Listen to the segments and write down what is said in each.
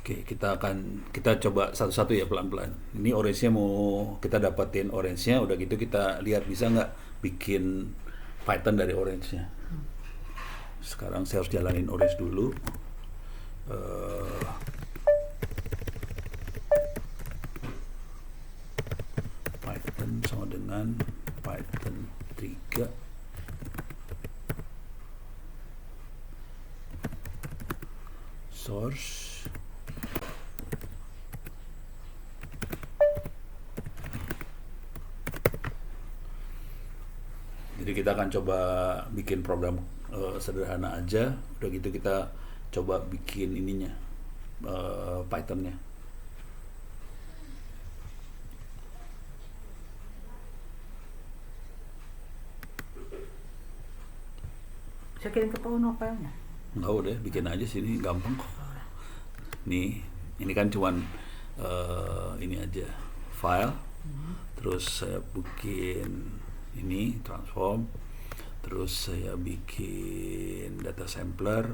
Oke, kita coba satu-satu ya pelan-pelan. Ini orange-nya mau kita dapetin orange-nya, udah gitu kita lihat bisa nggak bikin Python dari orange-nya. Sekarang saya harus jalanin orange dulu. Eh, Python sama dengan Python 3 source. Jadi kita akan coba bikin program sederhana aja. Udah gitu kita coba bikin ininya, Pythonnya. Saya kirim ke Pak Uno filenya. Nggak udah, bikin aja sini gampang kok. Nih, ini kan cuman ini aja file. Terus saya bikin ini transform. Terus saya bikin data sampler.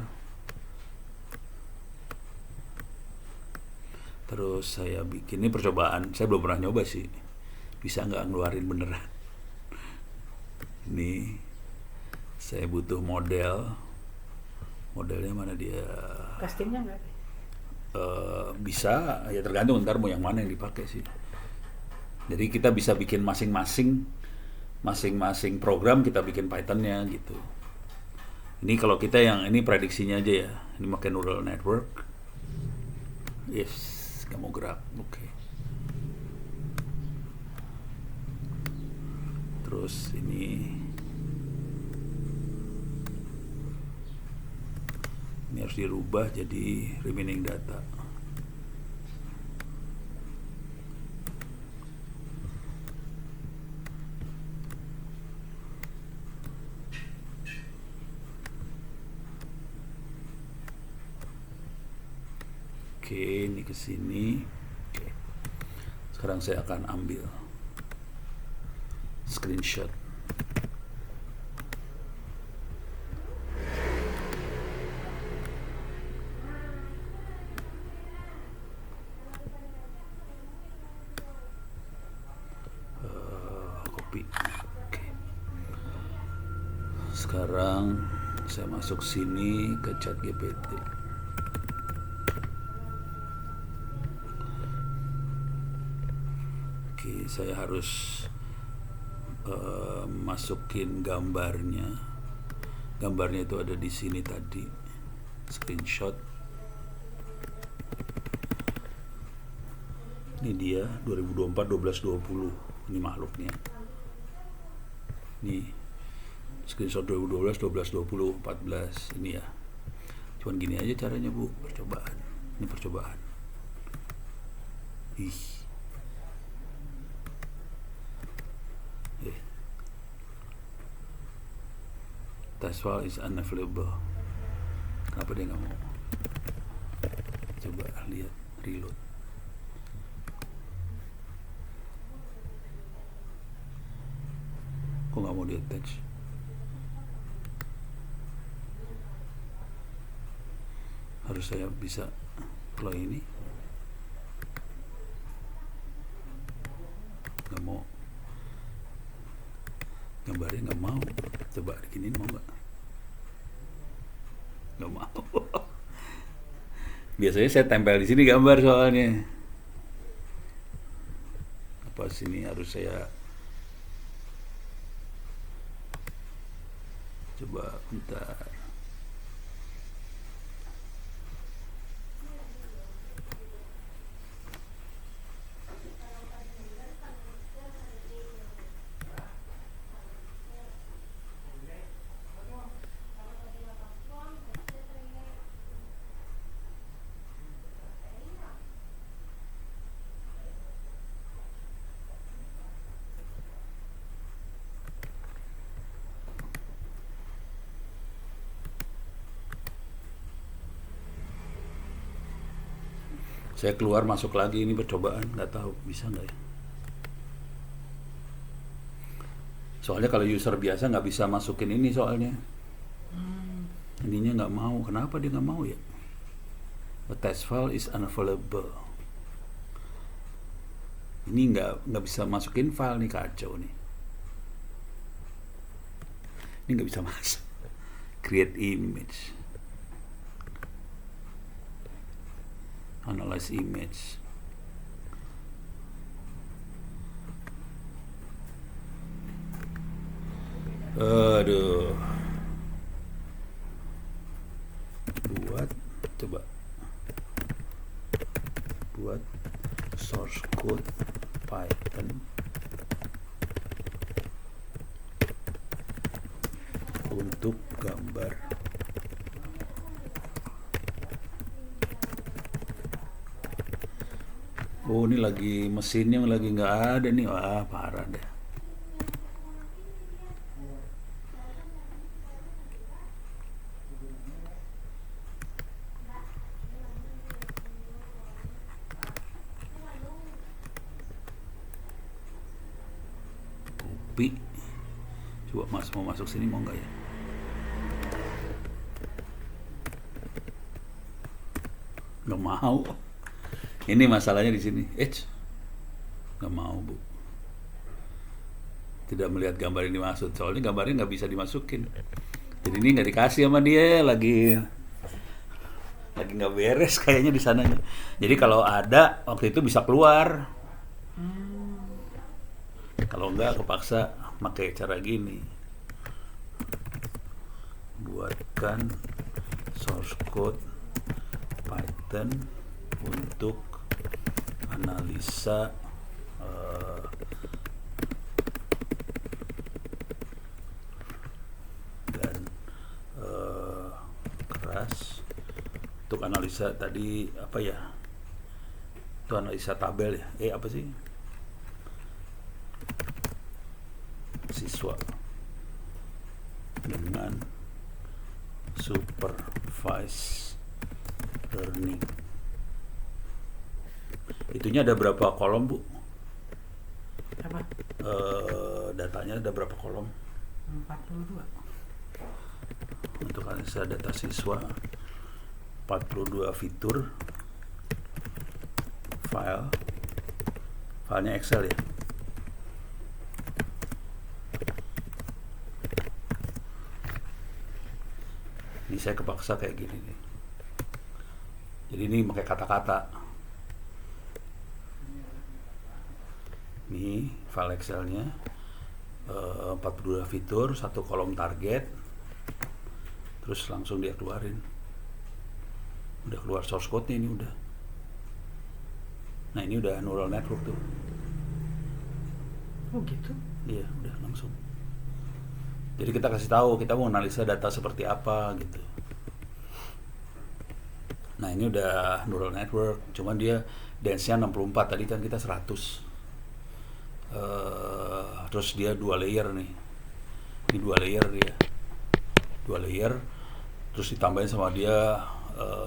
Terus saya bikin ini percobaan. Saya belum pernah nyoba sih. Bisa nggak ngeluarin beneran. Ini saya butuh model. Modelnya mana dia? Customnya nggak? Bisa, ya tergantung ntar mau yang mana yang dipakai sih. Jadi kita bisa bikin masing-masing program kita bikin Pythonnya gitu. Ini kalau kita yang ini prediksinya aja ya. Ini pakai neural network. Yes, nggak mau gerak. Oke. Terus ini harus dirubah jadi remaining data. Oke, ini ke sini. Oke. Sekarang saya akan ambil screenshot. Copy. Oke. Sekarang saya masuk sini ke ChatGPT. Oke, saya harus masukin gambarnya. Gambarnya itu ada di sini tadi. Screenshot. Ini dia 2024 12/20. Ini makhluknya. Ini screenshot 2012 12/20 14 ini ya. Cuman gini aja caranya, Bu. Percobaan. Ini percobaan. Ih. Test file is unavailable. Kenapa dia nggak mau? Coba lihat reload. Kok nggak mau di attach? Harus saya bisa kalau ini nggak mau. Gambarnya nggak mau. Coba diginiin mau nggak? Nggak mau. Biasanya saya tempel di sini gambar soalnya. Apa sini harus saya coba bentar. Saya keluar masuk lagi, ini percobaan, nggak tahu bisa nggak ya. Soalnya kalau user biasa nggak bisa masukin ini soalnya. Ininya nggak mau, kenapa dia nggak mau ya? Attached file is unavailable. Ini nggak bisa masukin file nih, kacau nih. Ini nggak bisa masuk. Create image. Analyze image. Aduh. Buat source code Python untuk gambar ini lagi mesinnya lagi nggak ada nih, wah parah deh. Coba mau masuk sini mau nggak ya? Nggak mau. Ini masalahnya di sini. Nggak mau, Bu. Tidak melihat gambar ini masuk. Soalnya gambarnya nggak bisa dimasukin. Jadi ini nggak dikasih sama dia, lagi nggak beres kayaknya di sananya. Jadi kalau ada waktu itu bisa keluar. Kalau enggak kepaksa pakai cara gini. Buatkan source code Python untuk analisa dan keras untuk analisa tadi apa ya? Itu analisa tabel ya? Apa sih? Siswa dengan supervised learning. Itunya ada berapa kolom, Bu? Apa? Datanya ada berapa kolom? 42. Untuk analisa data siswa 42 fitur. Filenya Excel ya. Ini saya kepaksa kayak gini nih. Jadi ini pakai kata-kata. Ini file Excelnya 42 fitur, 1 kolom target, terus langsung dia keluarin. Udah keluar source code-nya ini udah. Nah ini udah neural network tuh. Oh gitu? Iya udah langsung. Jadi kita kasih tahu kita mau analisa data seperti apa gitu. Nah ini udah neural network, cuman dia dense-nya 64, tadi kan kita 100. Terus dia 2 layer nih. Ini 2 layer dia. 2 layer, terus ditambahin sama dia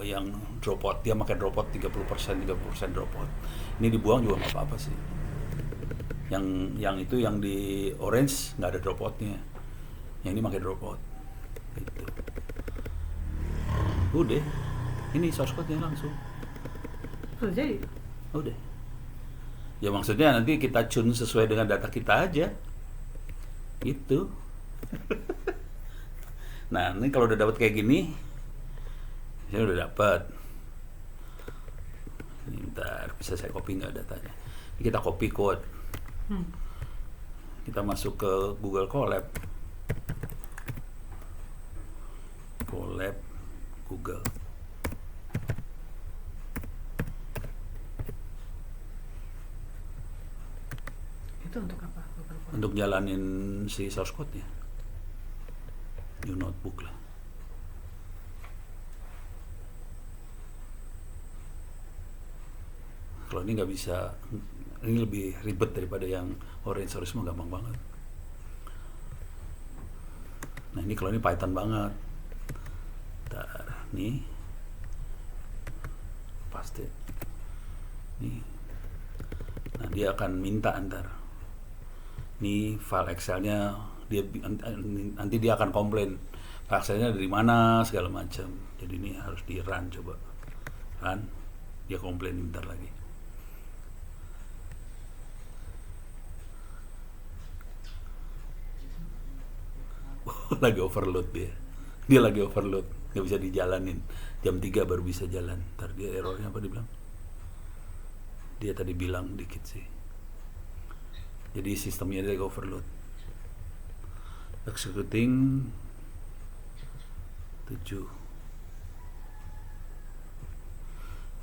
yang dropout. Dia pakai dropout 30% dropout. Ini dibuang juga nggak apa-apa sih. Yang itu yang di orange nggak ada dropoutnya. Yang ini pakai dropout gitu. Udah ini source code-nya langsung Sudah jadi? udah ya, maksudnya nanti kita tune sesuai dengan data kita aja gitu. Nah ini kalau udah dapat kayak gini, saya udah dapat. Ini bentar, bisa saya copy nggak datanya? Ini kita copy code. Kita masuk ke Google Colab Google. Itu untuk apa? Untuk jalanin si source code-nya. New notebook lah. Kalau ini nggak bisa, ini lebih ribet daripada yang orange mah gampang banget. Nah ini kalau ini Python banget. Bentar, nih pasti nih. Nah dia akan minta ntar nih file Excelnya, dia nanti dia akan komplain file Excelnya dari mana segala macam. Jadi ini harus di run, coba kan dia komplain bentar lagi. Lagi overload dia lagi overload, nggak bisa dijalanin. Jam 3 baru bisa jalan. Ntar dia errornya apa dibilang, dia tadi bilang dikit sih. Jadi sistemnya dia lagi overload. Executing 7.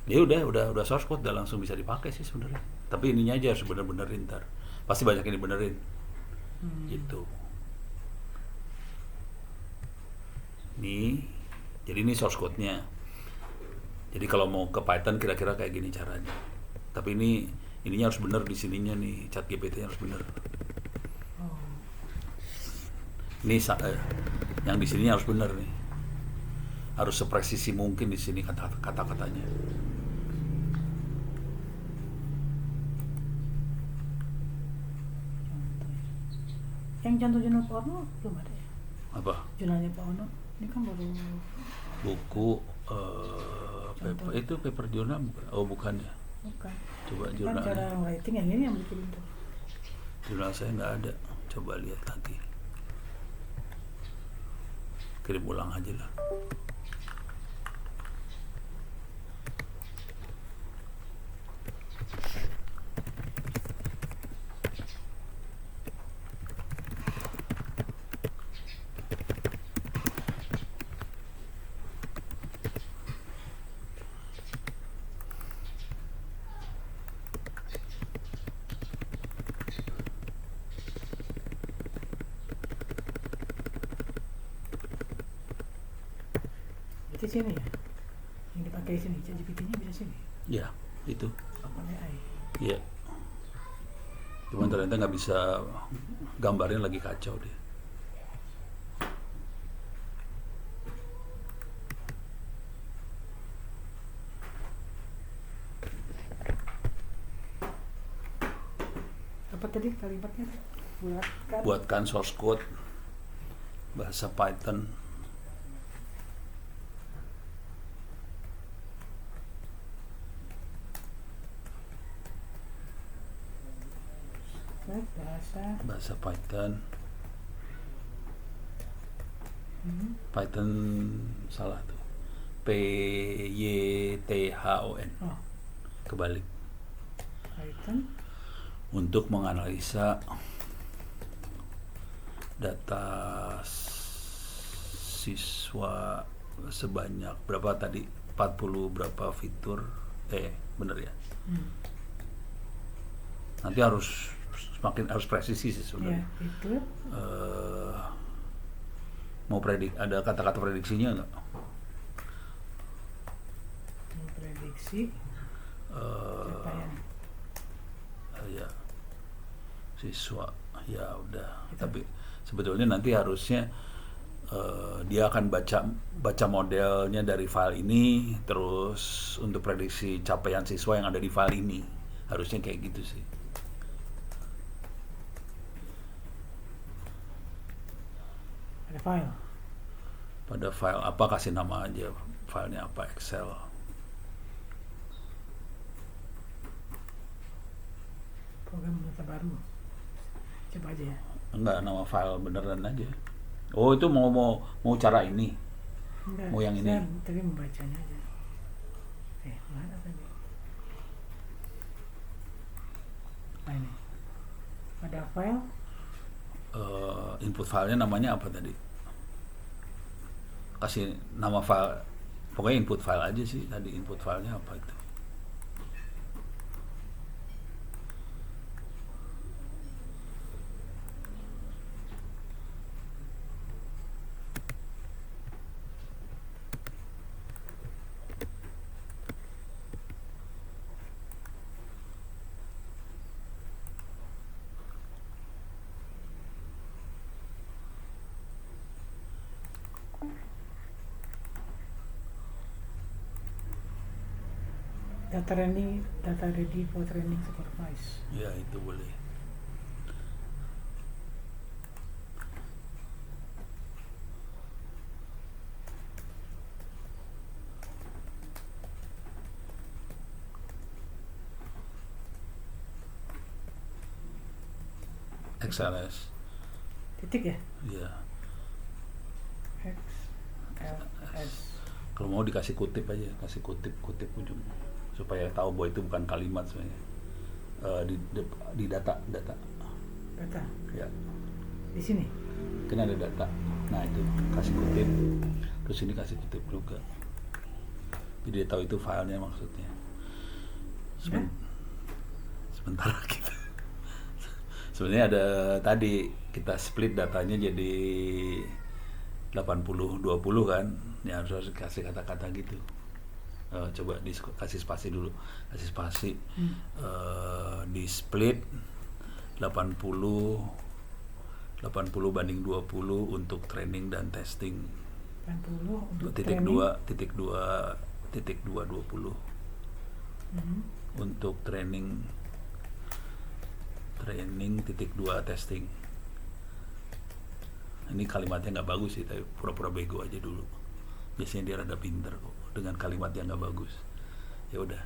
Dia udah source code, udah langsung bisa dipakai sih sebenarnya. Tapi ininya aja harus bener-benerin ntar. Pasti banyak yang dibenerin. Gitu. Nih, jadi ini source code-nya. Jadi kalau mau ke Python kira-kira kayak gini caranya. Tapi ininya harus bener di sininya nih, ChatGPT-nya harus bener. Ini yang di sininya harus bener nih. Harus sepresisi mungkin di sini kata-katanya. Yang contoh jurnal Pak Ono belum ada ya? Apa? Jurnalnya Pak Ono ini kan baru Buku paper jurnal bukan? Oh bukan ya. bukan. Coba Kan jurnalnya. cara writing yang ini yang dikirim tuh. Jurnal saya nggak ada. Coba lihat lagi. Kirim ulang aja lah. Di sini ya? Yang dipakai sini, ChatGPT-nya bisa sini. Ya, itu. OpenAI. Iya. Cuman ternyata nggak bisa, gambarnya lagi kacau deh. Apa tadi kalimatnya? Buatkan source code bahasa Python. Bahasa Python. Python salah tuh. Python. Oh, Kebalik. Python Untuk menganalisa data siswa sebanyak berapa tadi? 40 berapa fitur? Bener ya? Nanti harus presisi sih ya sebenarnya. itu Mau ada kata-kata prediksinya nggak? memprediksi capaian. Ya siswa ya udah. Tapi sebetulnya nanti harusnya dia akan baca modelnya dari file ini, terus untuk prediksi capaian siswa yang ada di file ini, harusnya kayak gitu sih. Ada file. Pada file apa, kasih nama aja filenya apa, Excel. Program data baru. Coba aja ya. Enggak, nama file beneran aja. Oh itu mau cara ini. Enggak, Mau yang ini? saya tadi membacanya aja. Mana tadi? Nah ini. Ada file. Input filenya namanya apa tadi? Kasih nama file, pokoknya input file aja sih. Tadi input filenya apa itu? Data ready for training supervise. Ya itu boleh. XLS. Titik ya? Iya. XLS. Kalau mau dikasih kutip aja, kasih kutip ujung supaya tahu bahwa itu bukan kalimat sebenarnya. Di data. Data. Ya. Di sini. Kan ada data. Nah itu kasih kutip. Terus ini kasih kutip juga. Jadi dia tahu itu filenya maksudnya. Sebentar kita. Sebenarnya ada tadi kita split datanya jadi 80-20 kan. Ya harus kasih kata-kata gitu. Coba kasih spasi dulu. Kasih spasi. Di split 80 banding 20 untuk training dan testing. 80 untuk titik training. 2 20 untuk training titik 2 testing. Ini kalimatnya nggak bagus sih, tapi pura-pura bego aja dulu. Biasanya dia rada pinter kok dengan kalimat yang nggak bagus. Ya udah.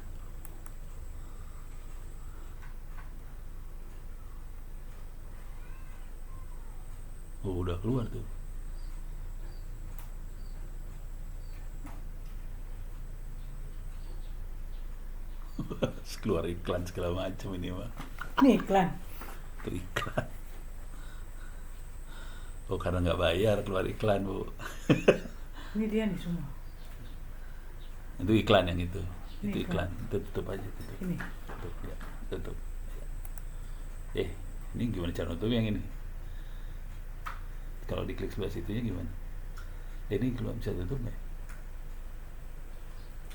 Oh, udah keluar tuh. Keluar iklan segala macam ini mah. Ini iklan. Itu iklan. Oh, karena nggak bayar keluar iklan, Bu. Ini dia nih semua. Itu iklan yang itu. Ini Itu iklan. Itu tutup aja. Tutup. Ini. Tutup, ya. Tutup. Ya. Ini gimana cara nutup yang ini? Kalau diklik sebelah situnya gimana? Ini keluar bisa tutup nggak?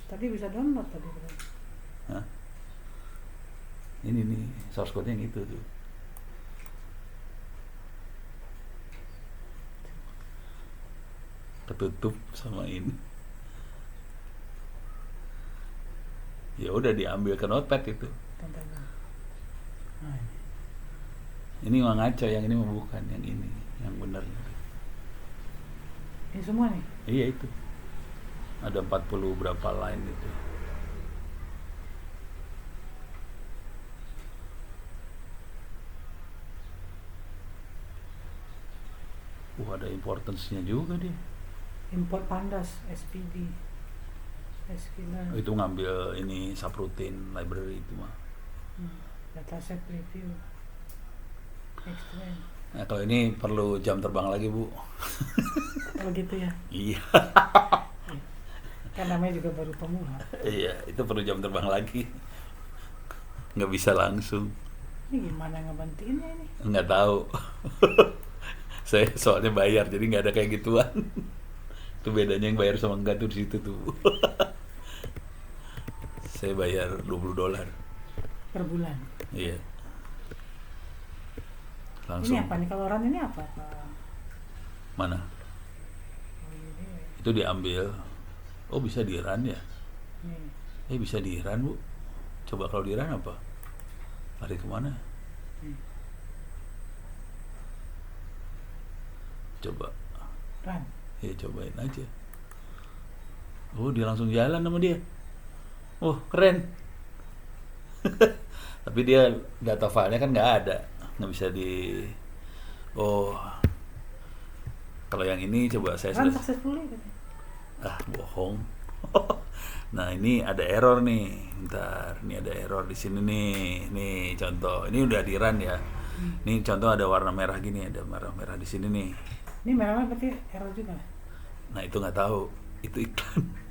Tadi bisa download tadi. Hah? Ini nih source code yang itu tuh. Ketutup sama ini. Ya udah diambil ke notepad itu. Tontonnya. Nah, Ini mah ngaco, yang ini mah bukan, yang ini yang benar. ini semua nih. Iya itu. Ada 40 berapa line itu. Ada importance-nya juga dia. Import pandas SPD. SQL. Itu ngambil ini subroutine library itu mah. Dataset review. Explain. Nah, kalau ini perlu jam terbang lagi, Bu. Oh gitu ya. Iya. Kan namanya juga baru pemula. Iya, itu perlu jam terbang lagi. Nggak bisa langsung. Ini gimana ngebantuinnya ini? Nggak tahu. Saya soalnya bayar, jadi nggak ada kayak gituan. Itu bedanya yang bayar sama enggak tuh di situ tuh. Saya bayar $20 Per bulan. Iya. Langsung. Ini apa nih? Kalau run ini apa? Mana? Oh, ini. Itu diambil. Oh, bisa di run ya? Nih. Bisa di run, Bu. Coba kalau di run apa? Lari kemana? Coba. Run. Ya cobain aja. Oh, dia langsung jalan sama dia. Oh, keren. Tapi dia data filenya kan nggak ada, nggak bisa di. Oh, kalau yang ini coba saya Run sudah. successfully katanya. Bohong. Nah, ini ada error nih. Bentar, ini ada error di sini nih. Nih contoh. Ini udah di run ya. Ini contoh ada warna merah gini, ada merah-merah di sini nih. Ini merah berarti error juga. Nah, itu nggak tahu. Itu iklan.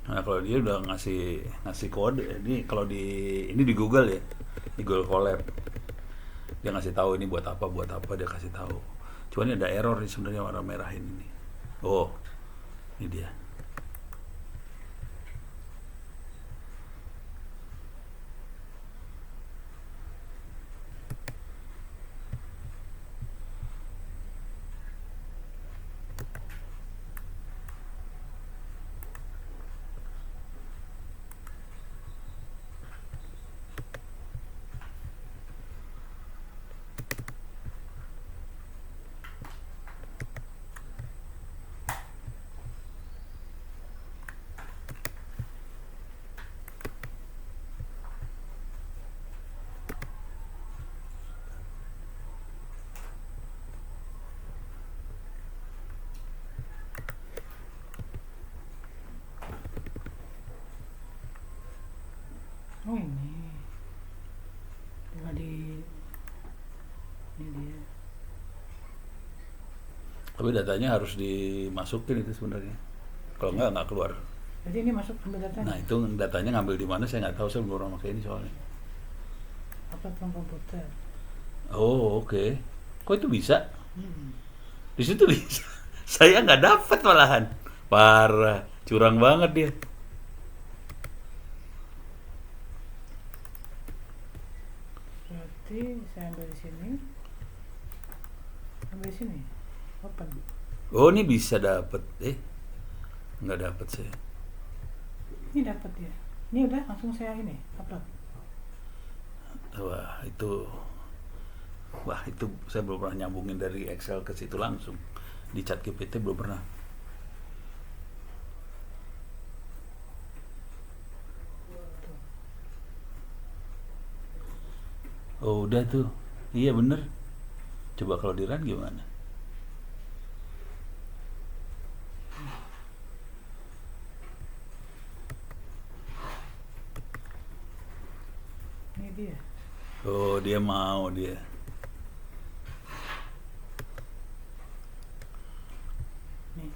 Nah, kalau dia udah ngasih kode, ini kalau ini di Google ya, di Google Colab, dia ngasih tahu ini buat apa dia kasih tahu. Cuman ini ada error nih sebenarnya warna merah ini nih. Oh, ini dia. Tapi datanya harus dimasukin itu sebenarnya. Kalau nggak keluar. Jadi ini masuk ambil datanya. Nah itu datanya ngambil di mana saya nggak tahu, saya belum pernah pakai ini soalnya. Upload from komputer. Oh oke. Kok itu bisa? Hmm. Di situ bisa. Saya nggak dapat malahan. Parah, curang banget dia. Berarti saya ambil di sini. Ambil di sini. Open. Oh ini bisa dapat. Nggak dapat saya. Ini dapat ya. Ini udah langsung saya ini upload. Wah itu saya belum pernah nyambungin dari Excel ke situ langsung. Di ChatGPT belum pernah. Oh udah tuh. Iya bener. Coba kalau di run gimana? Ini dia. Oh dia mau dia. Nih.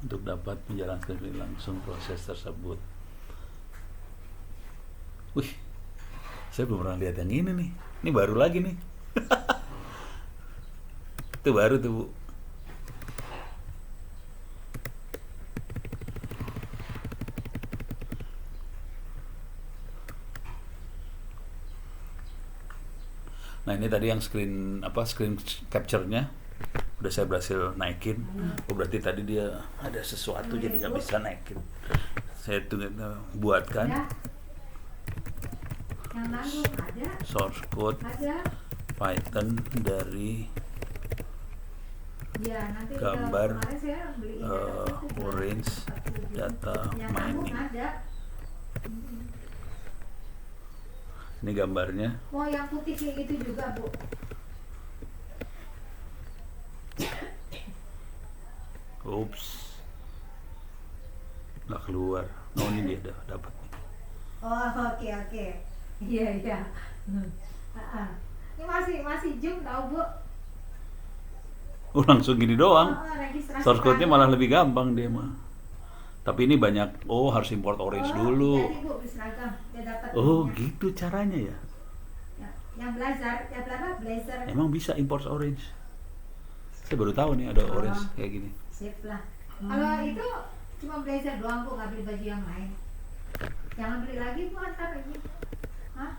Untuk dapat menjalankan langsung proses tersebut. Wih, saya belum pernah lihat yang ini nih. Ini baru lagi nih. Itu baru tuh Bu. Nah ini tadi yang screen capture-nya udah saya berhasil naikin. Oh berarti tadi dia ada sesuatu jadi nggak bisa naikin. Saya buatkan Yang nanggung ada, source code ada. Python dari Ya, nanti gambar kemarin saya beli ini orange data yang nanggung mining. ada. Ini gambarnya. Oh, yang putih kayak gitu juga, Bu. Oops, nggak keluar. Oh ini dia dapat. Oh, oke. Iya. Ini masih Zoom tahu, Bu. Oh langsung gini doang. Registrasi Source code-nya kan. malah lebih gampang dia mah. Tapi ini banyak. Oh harus import orange dulu. Jadi, Bu, berseragam. Dia dapat Oh ininya. gitu caranya ya. Yang belajar, blazer. Emang bisa import orange. Saya baru tahu nih ada orange kayak gini. Sip lah. Kalau itu cuma blazer doang, Bu, nggak beli baju yang lain. Jangan beli lagi, Bu, antar ini. Hah?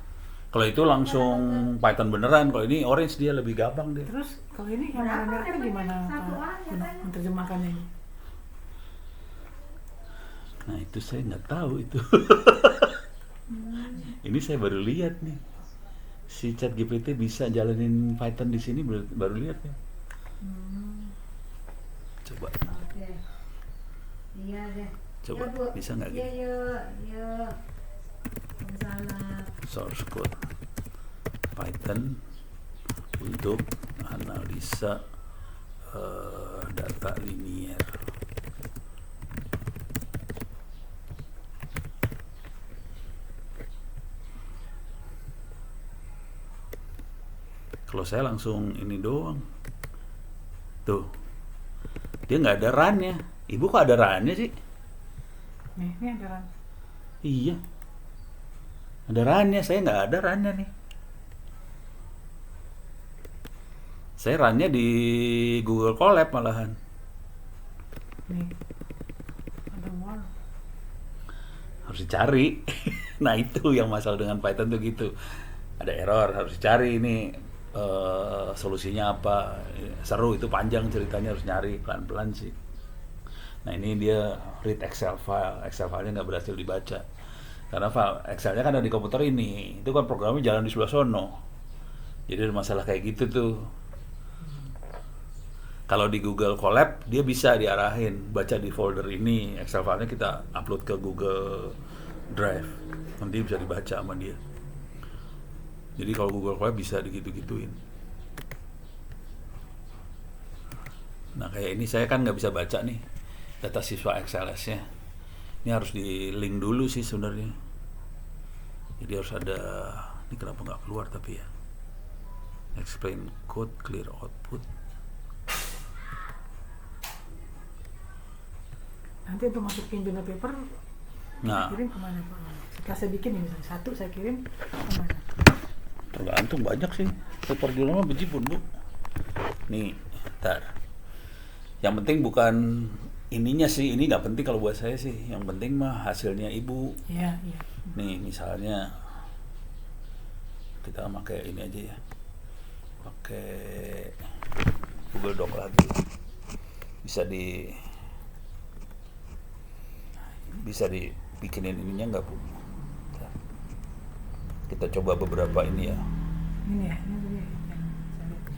Kalau itu langsung Python beneran. Kalau ini orange dia lebih gampang dia. Terus kalau ini yang Berapa merah-merah katanya? gimana Satu orang Pak, katanya. menerjemahkannya ini? Nah itu saya nggak tahu itu. Ini saya baru lihat nih. Si ChatGPT bisa jalanin Python di sini baru lihat ya. Coba. Oke. Iya deh. Coba, Ya, Bu. bisa nggak Iya, gini? yuk. Salam. Source code Python untuk analisa data linier. Kalau saya langsung ini doang. Tuh. Dia nggak ada run-nya. Ibu kok ada run-nya sih? Nih, ini ada kan. Iya. Ada run-nya, saya nggak ada run-nya nih. Saya run-nya di Google Colab malahan. Nih. Ada more. Harus dicari. Nah itu yang masalah dengan Python tuh gitu. Ada error, harus dicari ini solusinya apa. Seru itu, panjang ceritanya, harus nyari pelan-pelan sih. Nah ini dia read Excel filenya nggak berhasil dibaca. Karena file Excelnya kan ada di komputer ini. Itu kan programnya jalan di sebelah sono. Jadi ada masalah kayak gitu tuh. Kalau di Google Colab dia bisa diarahin, baca di folder ini, Excel filenya kita upload ke Google Drive, nanti bisa dibaca sama dia. Jadi kalau Google Colab bisa digitu-gituin. Nah kayak ini saya kan nggak bisa baca nih data siswa XLS-nya. Ini harus di link dulu sih sebenarnya. Jadi harus ada, ini kenapa nggak keluar tapi ya. Explain code, clear output. Nanti untuk masukin jurnal paper, Nah, kirim kemana Pak? Setelah saya bikin nih misalnya satu saya kirim kemana? tergantung banyak sih. Paper jurnal mah bejibun bu. Nih, ntar. Yang penting bukan ininya sih, ini nggak penting kalau buat saya sih. Yang penting mah hasilnya ibu. Iya, iya. Nih misalnya kita pakai ini aja ya, pakai Google Doc lagi, bisa dibikinin ininya nggak bu? Bentar. Kita coba beberapa ini ya. Ini ya, ini dulu ya. Yang saya lihat.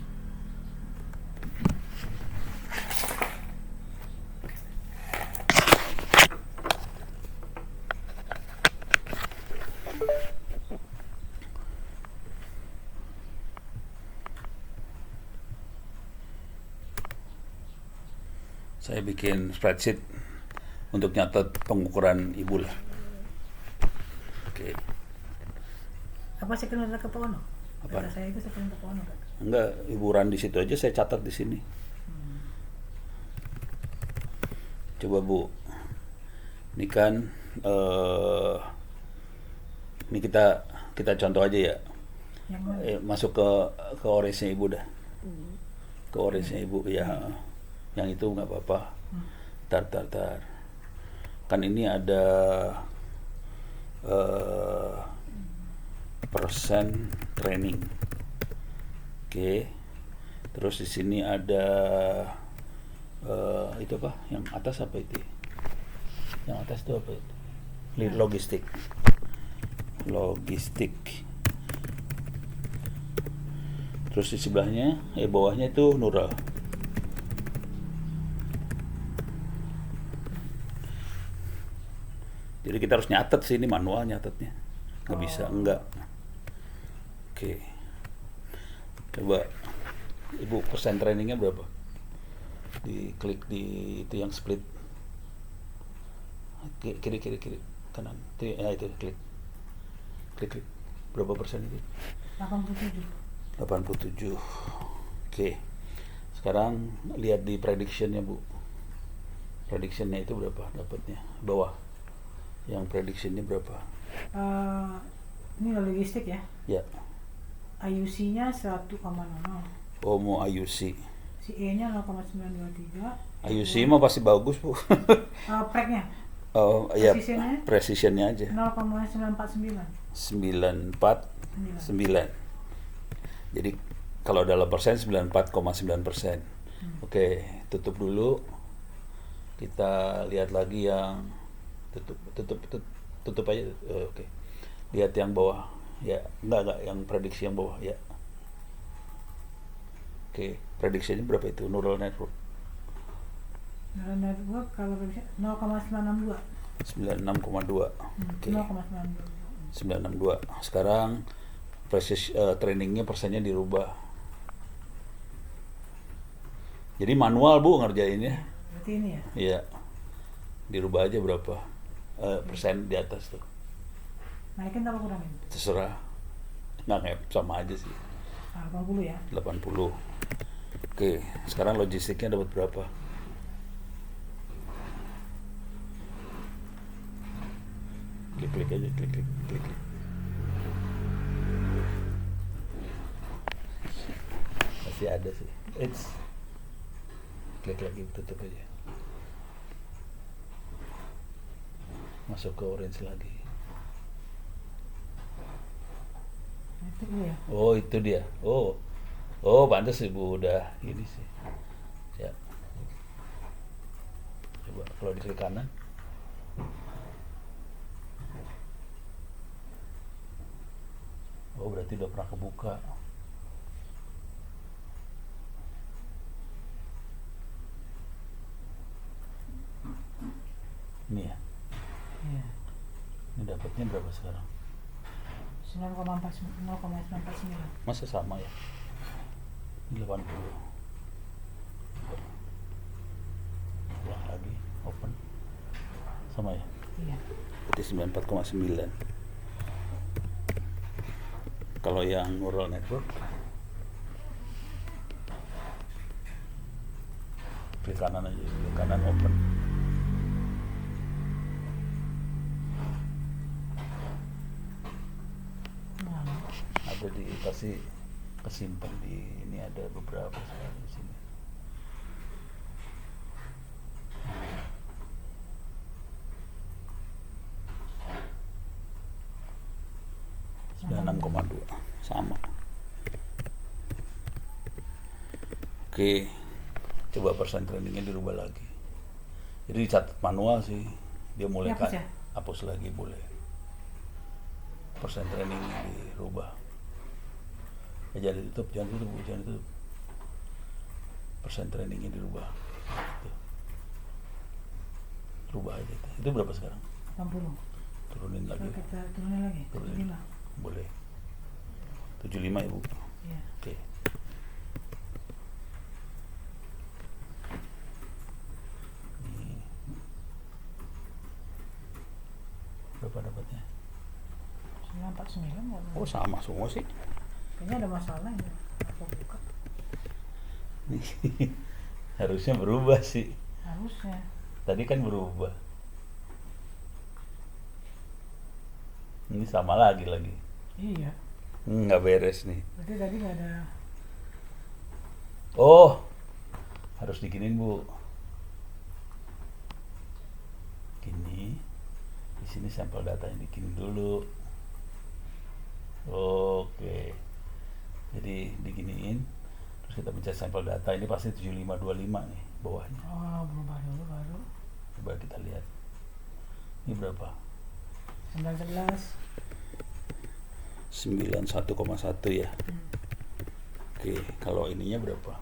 Saya bikin spreadsheet untuk nyatet pengukuran ibu lah. Oke. Apa saya kenal ke Pak Ono? Apa? Data saya itu saya kirim ke Pak Ono Pak. Enggak, hiburan di situ aja saya catat di sini. Coba bu, ini kan ini kita contoh aja ya. Yang mana? Masuk ke orange-nya ibu dah. Ke orange-nya ibu ya. Yang itu nggak apa-apa. Tar. Kan ini ada persen training. Oke. Terus di sini ada itu apa? Yang atas apa itu? Yang atas itu apa itu? Logistik. Terus di sebelahnya, bawahnya itu Nura. Jadi kita harus nyatet sih, ini manual nyatetnya. Nggak bisa, enggak. Oke. Coba, ibu persen trainingnya berapa? Diklik di itu yang split. Kiri, kanan. Itu, ya itu, klik. Berapa persen itu? 87. 87. Oke. Sekarang lihat di predictionnya bu. Predictionnya itu berapa dapatnya? Bawah. Yang predictionnya berapa? Ini logistik ya. Ya. IUC-nya 1,00. Oh mau IUC. Si E-nya 0,923. IUC mah pasti bagus bu. Prek-nya Oh iya. Precision-nya? Precisionnya aja. 0,949. 949. Jadi kalau dalam persen 94,9%. Oke, tutup dulu. Kita lihat lagi yang tutup aja. Oke. Lihat yang bawah. Ya, enggak yang prediksi yang bawah ya. Oke, prediksinya berapa itu neural network? Neural network kalau prediksi 0,962. 96,2. Oke. 0,962. 962. Sekarang trainingnya persennya dirubah. Jadi manual bu ngerjainnya. Berarti ini ya. Iya. Dirubah aja berapa persen di atas tuh. Naikin apa kurangin? Terserah. Nggak sama aja sih. 80 ya. 80. Oke, sekarang logistiknya dapat berapa? Klik aja, klik. Masih ada sih. Klik lagi, tutup aja. Masuk ke orange lagi. Itu ya. Oh itu dia. Oh pantas ibu udah ini sih. Ya. Coba kalau di klik kanan. Oh berarti udah pernah kebuka. Ini ya. Iya. Ini dapatnya berapa sekarang? 0,949. Masa sama ya? 80. Ulang lagi, open. Sama ya? Iya. Berarti 94,9. Kalau yang neural network klik kanan aja, klik kanan open. Nah, Ada dikasih kesimpan di ini, ada beberapa sekali di sini. Sudah 6,2 sama. Oke, coba persen trainingnya dirubah lagi. Jadi dicatat manual sih, dia mulai Dihapus ya? hapus lagi boleh. Persen training dirubah. Jangan ditutup, jangan tutup. Persen trainingnya dirubah. Gitu. Rubah aja itu. Itu berapa sekarang? 80. Turunin lagi. Kalau kita turunin lagi. Turunin. 75. Boleh. 75 Ibu. Iya. Oke. Ini. Berapa dapatnya? 949 nggak? Oh sama semua sih. Kayaknya ada masalah ini. Aku buka. Nih, harusnya berubah sih. Harusnya. Tadi kan berubah. Ini sama lagi. Iya. Nggak beres nih. Berarti tadi nggak ada. Oh, harus diginin Bu. Gini, di sini sampel datanya bikin dulu. Oke, jadi diginiin, terus kita pencet sampel data. Ini pasti 7525 nih bawahnya. Oh, berubah dulu baru. Coba kita lihat. Ini berapa? 911. 91,1 ya. Oke, kalau ininya berapa?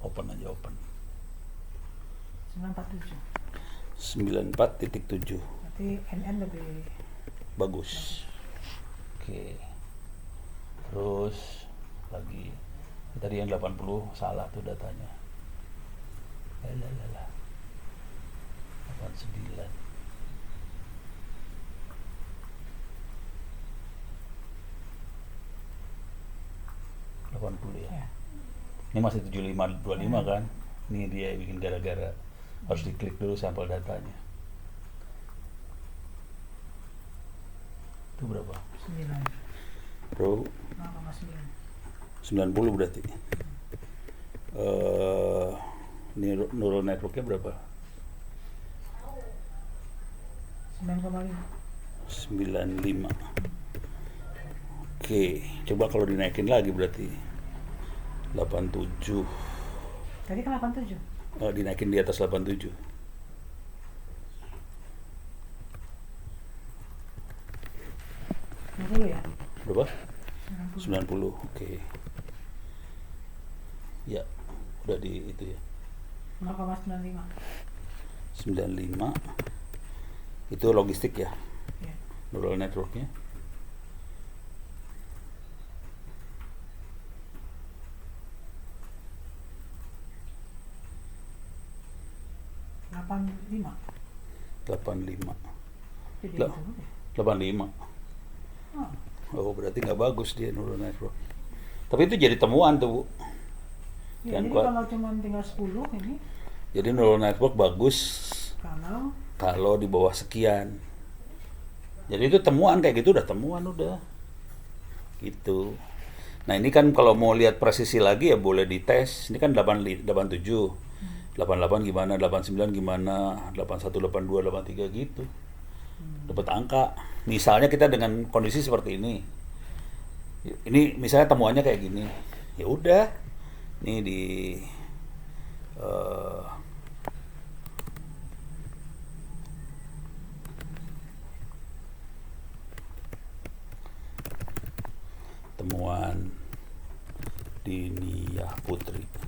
Open aja, open. 947. 94.7. Berarti NN lebih Bagus. Oke. Terus lagi tadi yang 80 salah tuh datanya. Lalalala. 89. ya. Ini masih 7525 kan? Ini dia bikin gara-gara harus diklik dulu sampel datanya. Itu berapa? 9. Bro, 0,9. 90 berarti. Ini neural networknya berapa? 9,5. 95. Oke, coba kalau dinaikin lagi berarti 87. Tadi kan 87. Dinaikin di atas 87. Dulu ya. Berapa? 90. 90. Oke. Ya, udah di itu ya. 0,95. 95. Itu logistik ya, Ya. neural networknya. lima. 85. Jadi Lah. itu. 85. Oh. Oh, berarti nggak bagus dia neural network. Tapi itu jadi temuan tuh, Bu. Ya, Jangan jadi kuat. kalau cuma tinggal 10 ini Jadi neural network bagus kalau di bawah sekian. Jadi itu temuan, kayak gitu udah temuan udah. Gitu. Nah, ini kan kalau mau lihat presisi lagi ya boleh dites. Ini kan 87. 88 gimana, 89 gimana, 81, 82, 83 gitu. Dapat angka. Misalnya kita dengan kondisi seperti ini. Ini misalnya temuannya kayak gini. Ya udah. Ini di temuan Diniyah Putri.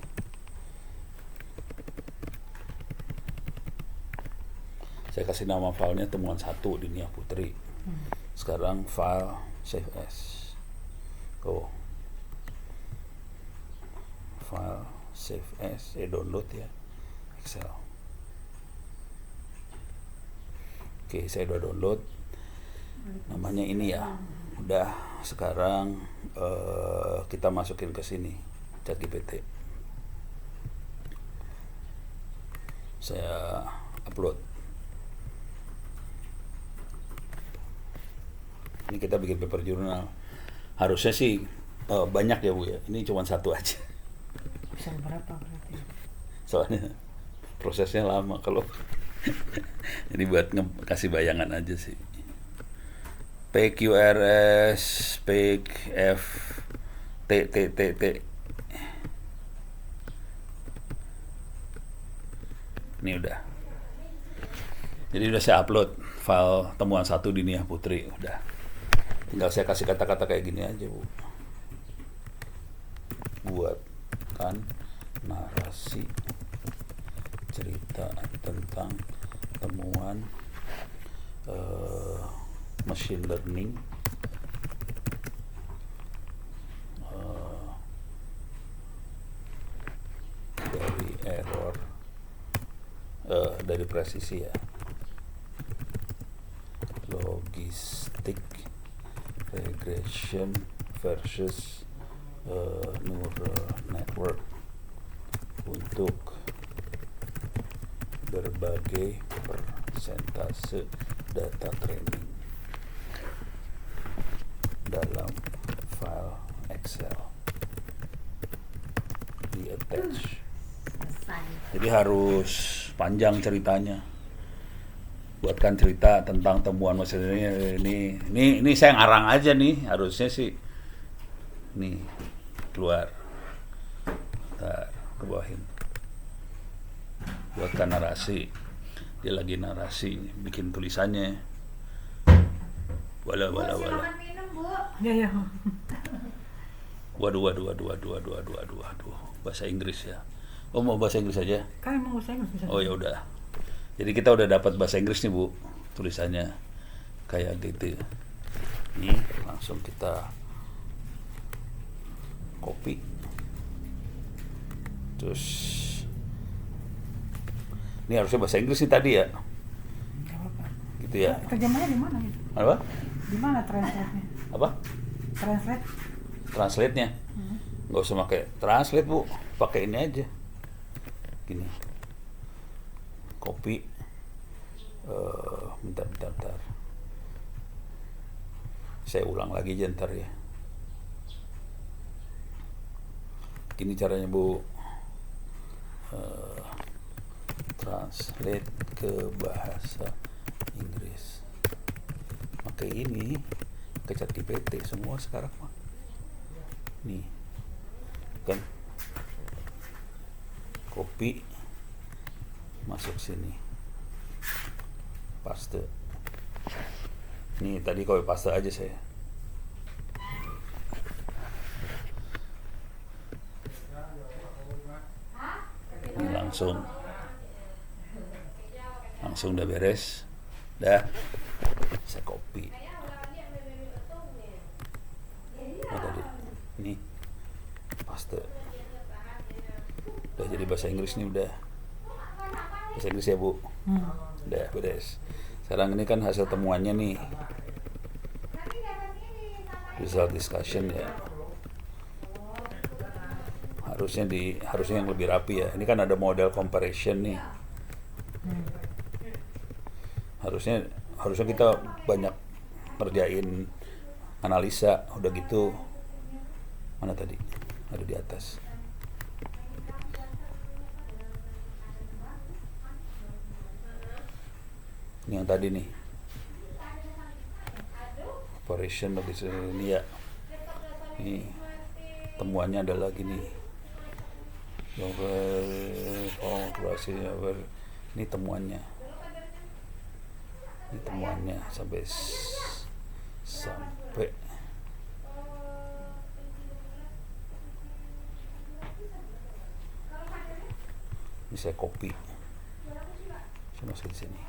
Saya kasih nama filenya temuan 1 Diniyah Putri. Sekarang file save as. Oh. File save as, download ya. Excel. Oke, saya udah download. Namanya ini ya. Udah, sekarang kita masukin ke sini ChatGPT. Saya upload. Ini kita bikin paper jurnal. Harusnya sih banyak ya Bu ya. Ini cuma satu aja. Bisa berapa berarti? Soalnya prosesnya lama kalau ini buat kasih bayangan aja sih. PQRS, PF, T. Ini udah. Jadi udah saya upload file temuan 1 di Nia Putri, udah. Tinggal saya kasih kata-kata kayak gini aja, Bu. Buatkan narasi cerita tentang temuan machine learning dari error dari presisi ya, logistik regression versus neural network untuk berbagai persentase data training dalam file Excel di attach. Jadi harus panjang ceritanya. Buatkan cerita tentang temuan mesin ini saya ngarang aja nih, harusnya sih nih keluar. Bentar, ke bawahin. Buatkan narasi. Dia lagi narasi, bikin tulisannya. Wala. Silakan minum, Bu. Ya. Waduh. Bahasa Inggris ya. Oh, mau bahasa Inggris aja? Kan emang bahasa Inggris bisa. Oh ya udah. Jadi kita udah dapat bahasa Inggris nih, Bu. Tulisannya kayak gitu. Nih, langsung kita copy. Terus ini harusnya bahasa Inggris nih tadi ya. Enggak apa-apa. Gitu ya. Terjemahnya di mana gitu? Apa? Di mana translate-nya? Apa? Translate? Translate-nya. Nggak usah pakai translate, Bu. Pakai ini aja. Gini. Copy. Bentar. Saya ulang lagi aja ntar ya. Gini caranya, Bu. Translate ke bahasa Inggris. Pakai ini ke ChatGPT semua sekarang mah. Nih. Kan copy masuk sini. Paste. Nih tadi copy paste aja saya. Ini langsung udah beres. Dah. Saya copy. Nah tadi. Ini paste. Udah jadi bahasa Inggris nih udah. Bahasa Inggris ya, Bu. Udah beres. Sekarang ini kan hasil temuannya nih. Result discussion ya. Harusnya yang lebih rapi ya. Ini kan ada model comparison nih. Harusnya kita banyak ngerjain analisa. Udah gitu mana tadi? Ada di atas. Ini yang tadi nih. Operation ini ya. Ini temuannya ada lagi nih. Ini temuannya. Ini temuannya sampai ini saya copy. Saya masuk di sini.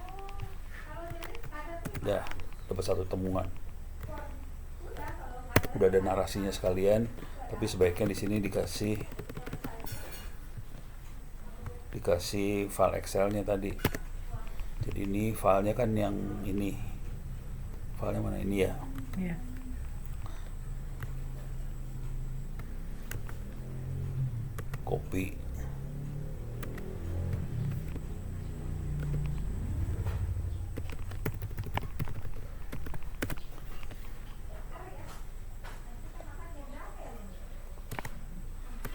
Udah dapat satu temuan. Udah ada narasinya sekalian, tapi sebaiknya di sini dikasih file Excel-nya tadi. Jadi ini filenya kan yang ini. Filenya mana ini ya? Iya. Copy.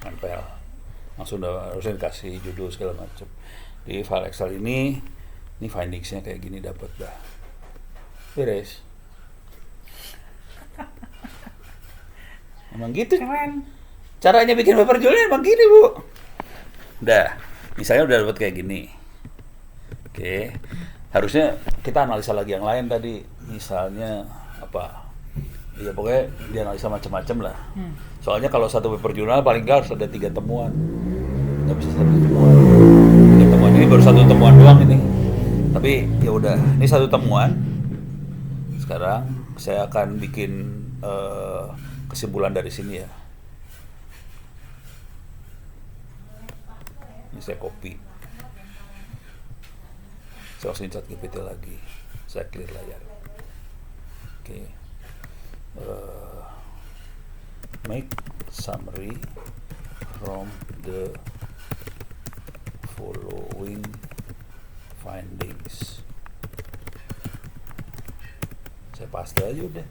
Nempel. Langsung harusnya dikasih judul segala macam. Di file Excel ini findingsnya kayak gini dapat dah. Beres. Emang gitu. Keren. Caranya bikin paper jurnal emang gini, Bu. Udah. Misalnya udah dapat kayak gini. Oke. Harusnya kita analisa lagi yang lain tadi. Misalnya apa? Ya pokoknya dianalisa macam-macam lah. Soalnya kalau satu paper jurnal paling nggak harus ada 3 temuan. Nggak bisa 1 temuan. 3 temuan ini baru 1 temuan doang ini. Tapi ya udah, ini 1 temuan. Sekarang saya akan bikin kesimpulan dari sini ya. Ini saya copy. Saya langsung chat GPT lagi. Saya clear layar. Oke. Make summary from the following findings. Saya paste aja udah.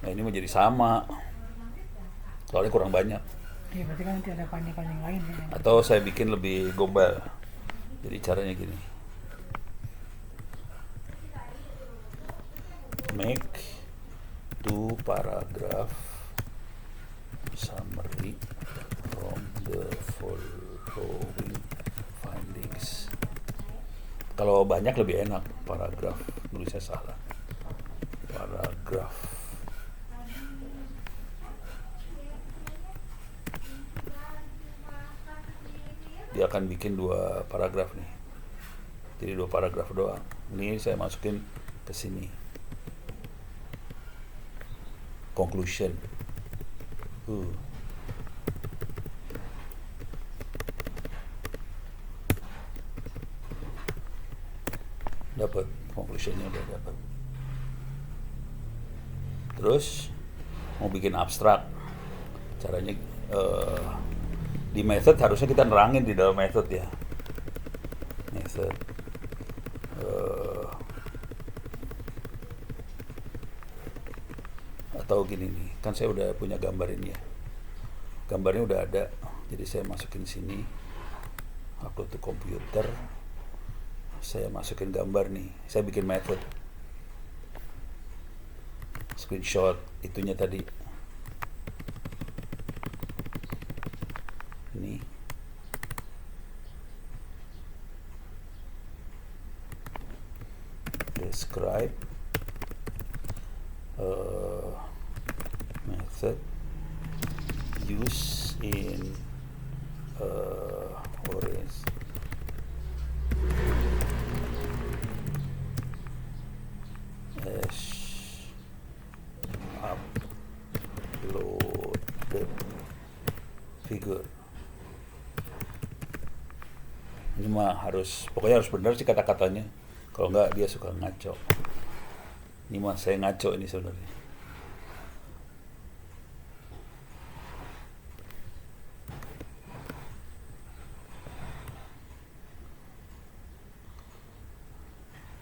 Nah ini menjadi sama. Soalnya kurang banyak. Iya, berarti kan nanti ada panjang-panjang lain ya. Atau saya bikin lebih gombal. Jadi caranya gini. Make 2 paragraph summary from the following findings. Kalau banyak lebih enak paragraf, nulisnya salah. Paragraf. Dia akan bikin 2 paragraf nih. Jadi 2 paragraf doang. Ini saya masukin ke sini. Conclusion. Dapat conclusionnya udah dapat. Terus mau bikin abstrak. Caranya di method harusnya kita nerangin di dalam method ya. Method atau gini nih, kan saya udah punya gambar ini ya. Gambarnya udah ada, jadi saya masukin sini, upload to komputer. Saya masukin gambar nih, saya bikin method. Screenshot itunya tadi. Ini. Describe method use in orange as uploaded figure. Ini mah pokoknya harus benar sih kata-katanya. Kalau enggak dia suka ngaco. Ini mah saya ngaco ini sebenarnya.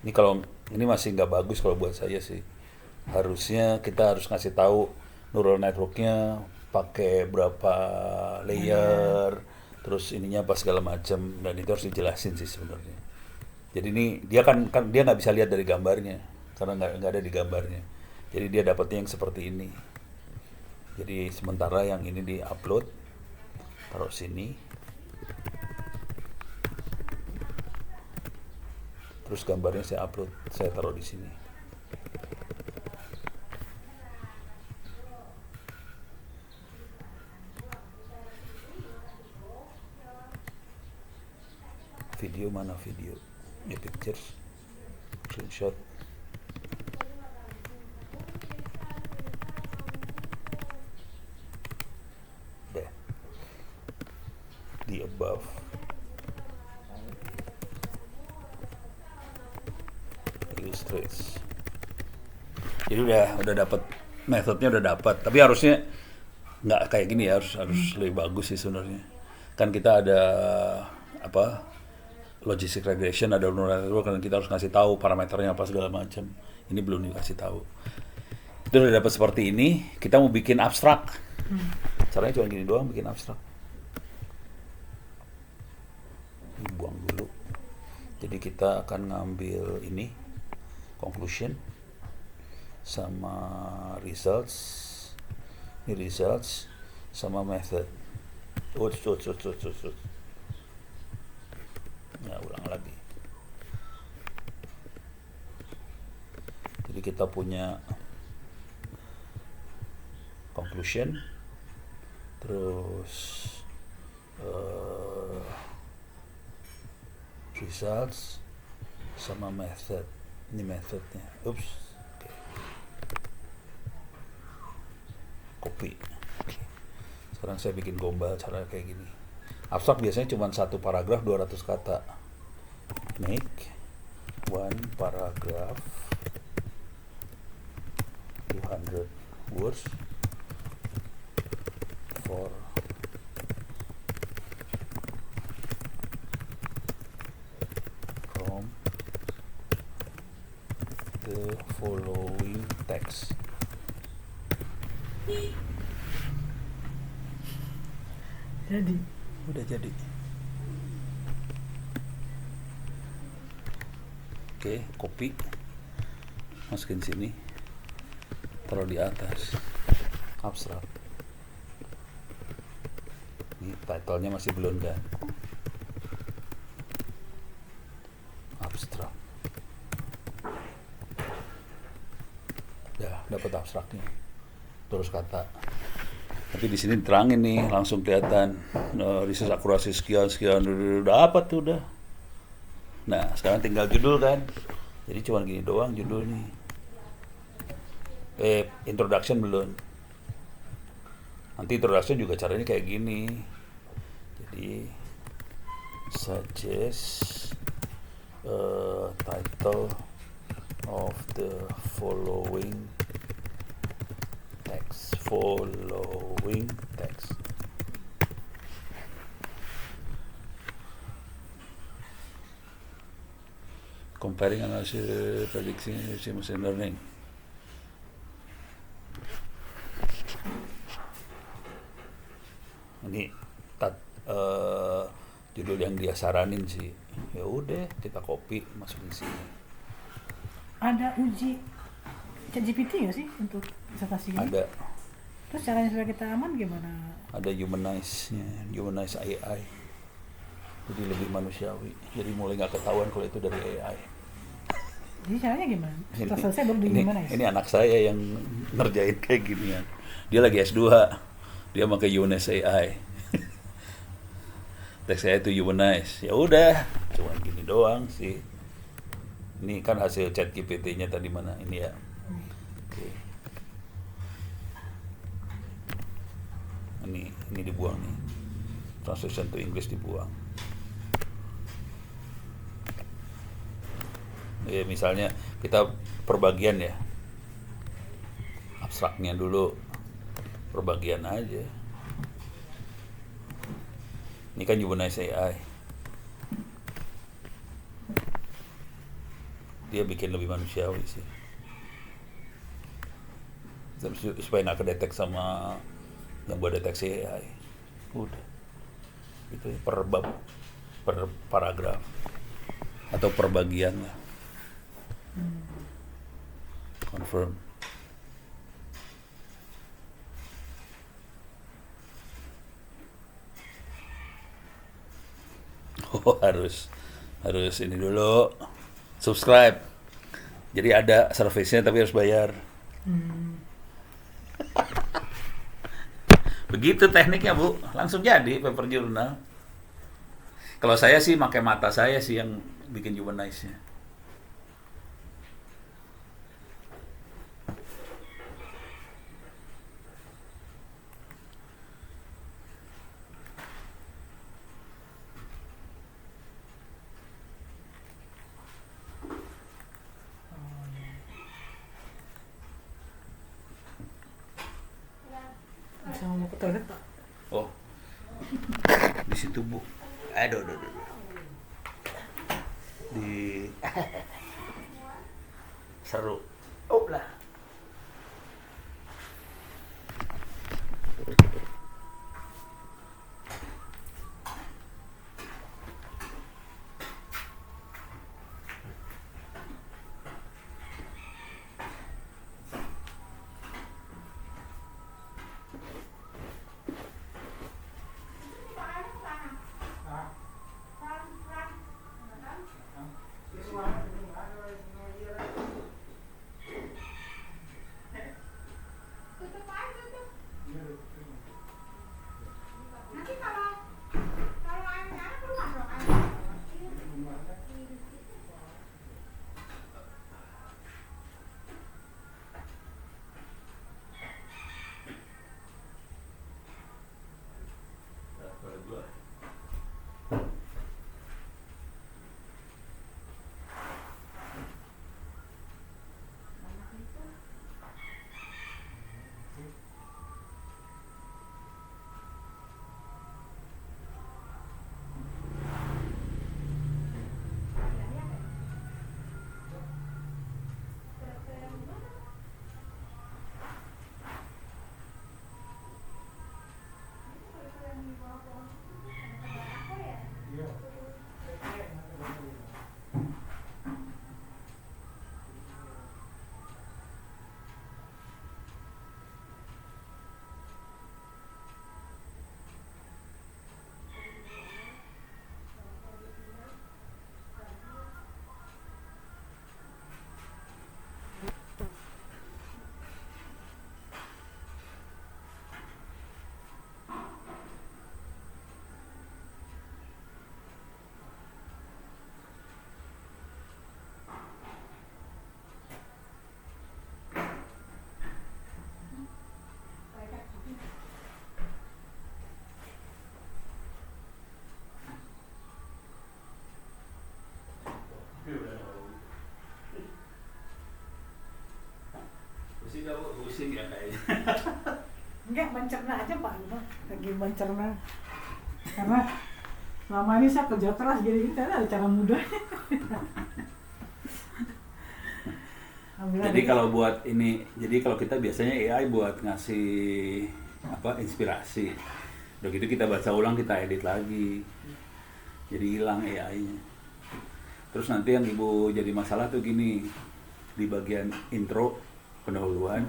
Ini kalau ini masih nggak bagus kalau buat saya sih. Harusnya kita harus ngasih tahu neural networknya pakai berapa layer, terus ininya apa segala macam, dan itu harus dijelasin sih sebenarnya. Jadi ini dia kan dia nggak bisa lihat dari gambarnya karena nggak ada di gambarnya. Jadi dia dapatnya yang seperti ini. Jadi sementara yang ini di-upload, taruh sini. Terus gambarnya saya upload, saya taruh di sini. Video mana video? Ini pictures, screenshot. above. Illustrates. Jadi udah dapat metodenya, udah dapat. Tapi harusnya nggak kayak gini ya, harus lebih bagus sih sebenarnya. Kan kita ada apa? Logistic regression, ada neural, kan kita harus ngasih tahu parameternya apa segala macam. Ini belum dikasih tahu. Itu udah dapat seperti ini, kita mau bikin abstrak. Caranya cuma gini doang, bikin abstrak. Ini buang dulu. Jadi kita akan ngambil ini conclusion sama results. Ini results sama method. Ya, ulang lagi. Jadi kita punya conclusion, terus results sama method. Ini methodnya. Oops. Okay. Copy. Okay. Sekarang saya bikin gombal cara kayak gini. Abstrak biasanya cuma satu paragraf 200 kata. Make one paragraph 200 words for from the following text. Jadi Udah jadi. Oke, copy, masukin sini, taruh di atas, abstrak. Ini title-nya masih belum kan? Abstrak. Ya, dapat abstraknya. Terus kata. Tapi di sini terangin nih, langsung kelihatan research akurasi sekian udah apa tuh udah. Nah, sekarang tinggal judul kan. Jadi cuma gini doang judul nih. Introduction belum. Nanti introduction juga caranya kayak gini. Jadi suggest title of the following text. Comparing analysis prediction using machine learning. Ini judul yang dia saranin sih. Ya udah, kita copy masukin sini. ada uji ChatGPT nggak sih untuk disertasi ini? Ada. Terus caranya supaya kita aman gimana? Ada humanize-nya, humanize AI. Jadi lebih manusiawi. Jadi mulai nggak ketahuan kalau itu dari AI. Jadi caranya gimana? Setelah selesai baru di gimana ya? Ini anak saya yang ngerjain kayak ginian. Dia lagi S2. Dia pakai humanize AI. Teks saya itu humanize. Ya udah, cuma gini doang sih. Ini kan hasil chat GPT-nya tadi mana? Ini ya. Oke. Ini dibuang nih. Translation to English dibuang. Ya misalnya kita perbagian ya. Abstraknya dulu. Perbagian aja. Ini kan humanize AI. Dia bikin lebih manusiawi sih. Supaya nggak kedetek sama yang buat deteksi AI. Udah. Itu per bab, per paragraf atau per bagian lah. Confirm. Oh, harus ini dulu subscribe. Jadi ada service-nya tapi harus bayar. Begitu tekniknya, Bu. Langsung jadi paper jurnal. Kalau saya sih pakai mata saya sih yang bikin humanize-nya. mau ke toilet Pak. Oh, di situ Bu. Aduh. Di seru. Oh lah. Tutup aja tuh. Nanti kalau airnya keluar dong air. Pusing ya kayaknya. Enggak, mencerna aja Pak, lagi mencerna. Karena selama ini saya kerja keras, jadi kita ada cara mudahnya. Jadi kalau buat ini, jadi kalau kita biasanya AI buat ngasih inspirasi. Udah gitu kita baca ulang, kita edit lagi. Jadi hilang AI-nya. Terus nanti yang Ibu jadi masalah tuh gini, di bagian intro pendahuluan.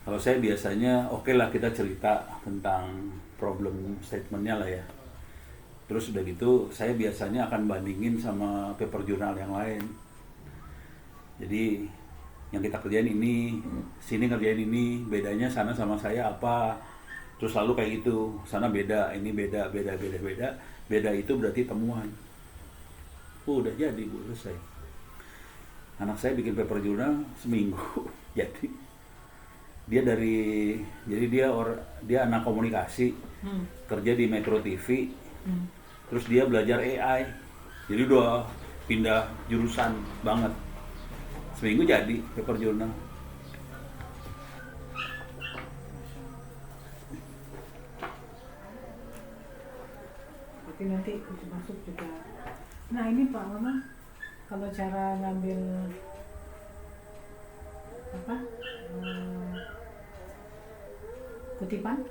Kalau saya biasanya oke lah kita cerita tentang problem statementnya lah ya. Terus udah gitu saya biasanya akan bandingin sama paper jurnal yang lain. Jadi yang kita kerjain ini, sini ngerjain ini, bedanya sana sama saya apa? Terus selalu kayak gitu, sana beda, ini beda. Beda itu berarti temuan. Udah jadi Bu, selesai. Anak saya bikin paper jurnal seminggu. Jadi dia anak komunikasi, kerja di Metro TV. Terus dia belajar AI. Jadi udah pindah jurusan banget. Seminggu jadi paper jurnal. Tapi nanti masuk juga. Nah ini Pak Mama, kalau cara ngambil kutipan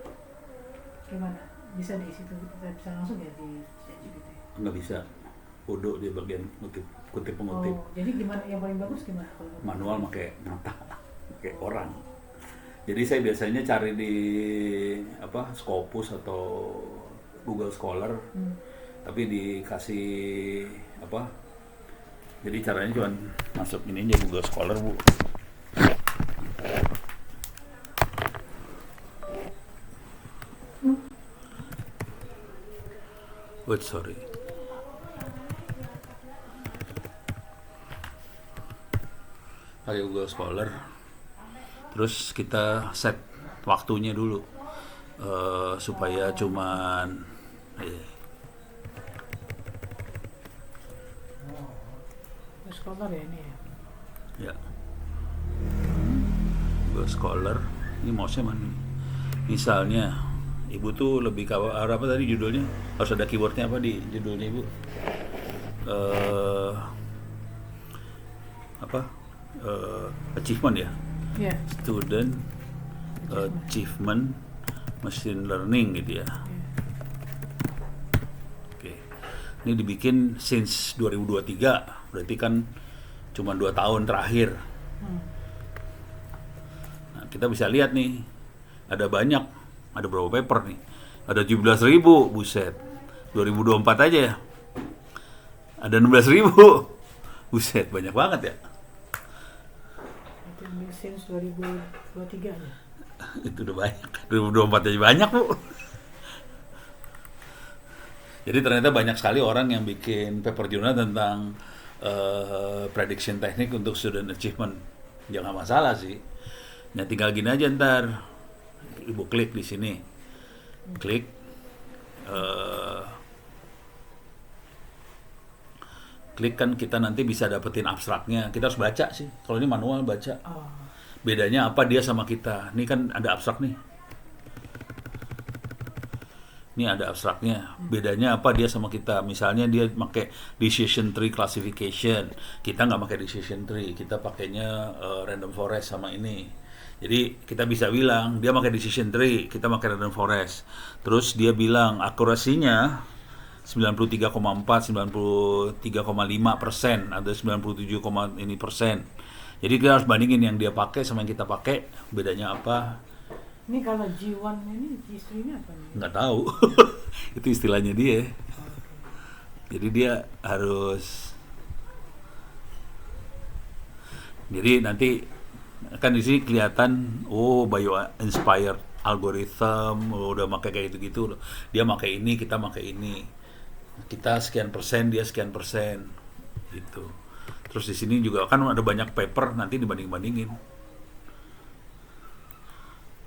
gimana? Bisa di situ kita bisa langsung ya di ChatGPT? Nggak bisa. Bodoh dia bagian kutip pengutip. Oh, jadi gimana yang paling bagus gimana? Manual pakai mata, pakai orang. Jadi saya biasanya cari di Scopus atau Google Scholar, tapi dikasih jadi caranya cuma masuk ini aja Google Scholar Bu. Sorry. Pakai Google Scholar. Terus kita set waktunya dulu supaya cuman Scholar ya ini ya. Ya. Google Scholar. Ini mouse-nya mana nih? Misalnya, ibu tuh lebih ke apa tadi judulnya? Harus ada keywordnya apa di judulnya ibu? Eh apa? Achievement ya? Ya. Student achievement machine learning gitu ya. Oke. Ini dibikin since 2023, berarti kan cuma 2 tahun terakhir. Nah, kita bisa lihat nih, ada banyak, ada berapa paper nih? Ada 17.000, buset. 2024 aja ya. Ada 16.000. Buset, banyak banget ya. Itu since 2023 ya. Itu udah banyak. 2024 aja banyak, Bu. Jadi ternyata banyak sekali orang yang bikin paper jurnal tentang prediction teknik untuk student achievement. Jangan masalah sih. Nah, tinggal gini aja ntar. Ibu klik di sini. Klik. Klik kan kita nanti bisa dapetin abstraknya. Kita harus baca sih. Kalau ini manual baca. Oh. Bedanya apa dia sama kita? Ini kan ada abstrak nih. Ini ada abstraknya. Bedanya apa dia sama kita? Misalnya dia pakai decision tree classification. Kita nggak pakai decision tree. Kita pakainya random forest sama ini. Jadi kita bisa bilang dia pakai decision tree, kita pakai random forest. Terus dia bilang akurasinya 93,4, 93,5%, ada 97, ini persen. Jadi kita harus bandingin yang dia pakai sama yang kita pakai, bedanya apa? Ini kalau G1 ini istrinya apa nih? Nggak tahu. Itu istilahnya dia. Jadi dia harus. Jadi nanti kan di sini kelihatan, oh bio inspired algorithm, udah pakai kayak gitu-gitu. Dia pakai ini, kita pakai ini. Kita sekian persen, dia sekian persen, gitu. Terus di sini juga kan ada banyak paper, nanti dibanding-bandingin.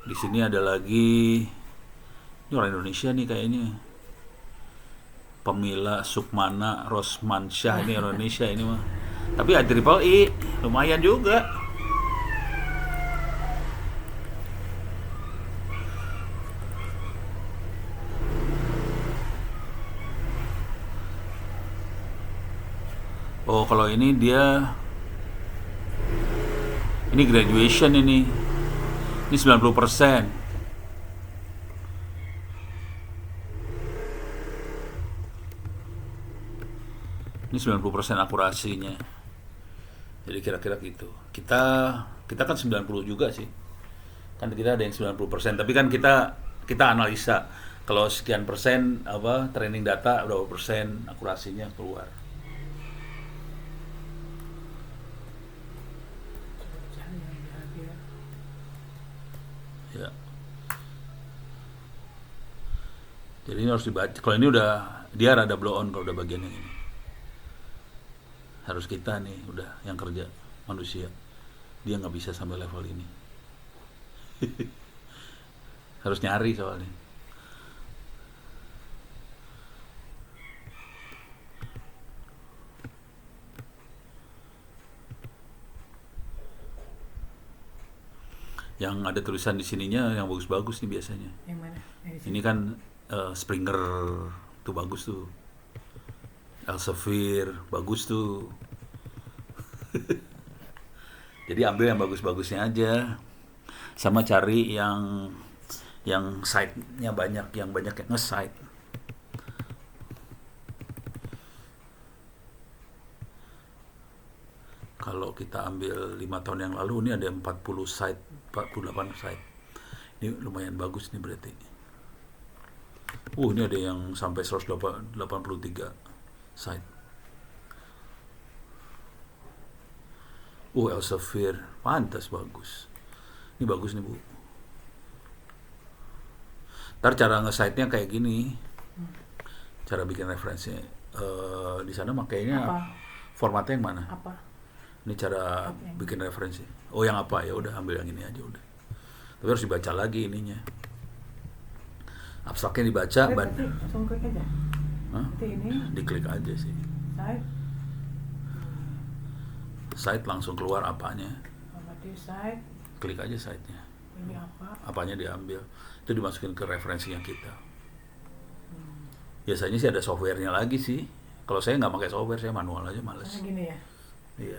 Di sini ada lagi, ini orang Indonesia nih kayaknya. Pamila Sukmana Rosmansyah, ini orang Indonesia ini mah. Tapi IEEE lumayan juga. Oh, kalau ini dia, ini graduation ini 90%. Ini 90% akurasinya. Jadi kira-kira gitu. Kita kan 90 juga sih. Kan kita ada yang 90%, tapi kan kita analisa kalau sekian persen apa training data berapa persen akurasinya keluar. Ya. Jadi ini harus dibaca. Kalau ini udah dia rada blow on kalau udah bagian yang ini. Harus kita nih udah yang kerja manusia. Dia nggak bisa sampai level ini. Harus nyari soalnya. Yang ada tulisan di sininya yang bagus-bagus nih biasanya. Yang mana? Ini kan Springer tuh bagus tuh. Elsevier bagus tuh. Jadi ambil yang bagus-bagusnya aja. Sama cari yang site-nya banyak, yang banyak yang nge-site. Kalau kita ambil 5 tahun yang lalu, ini ada 40 site, 48 site. Ini lumayan bagus nih berarti. Ini ada yang sampai 183 site. Elsevier, pantas bagus. Ini bagus nih, Bu. Ntar cara nge-site-nya kayak gini. Cara bikin referensinya. Di sana makanya formatnya yang mana? Apa? Ini cara bikin referensi. Yang apa? Ya udah ambil yang ini aja udah. Tapi harus dibaca lagi ininya. Abstraknya dibaca, langsung klik aja. Nanti ini diklik aja sih. site. Site langsung keluar apanya. Berarti site. Klik aja site-nya. Ini apa? apanya diambil, itu dimasukin ke referensinya kita. Biasanya sih ada softwarenya lagi sih. Kalau saya nggak pakai software, saya manual aja, males. Karena gini ya, Iya,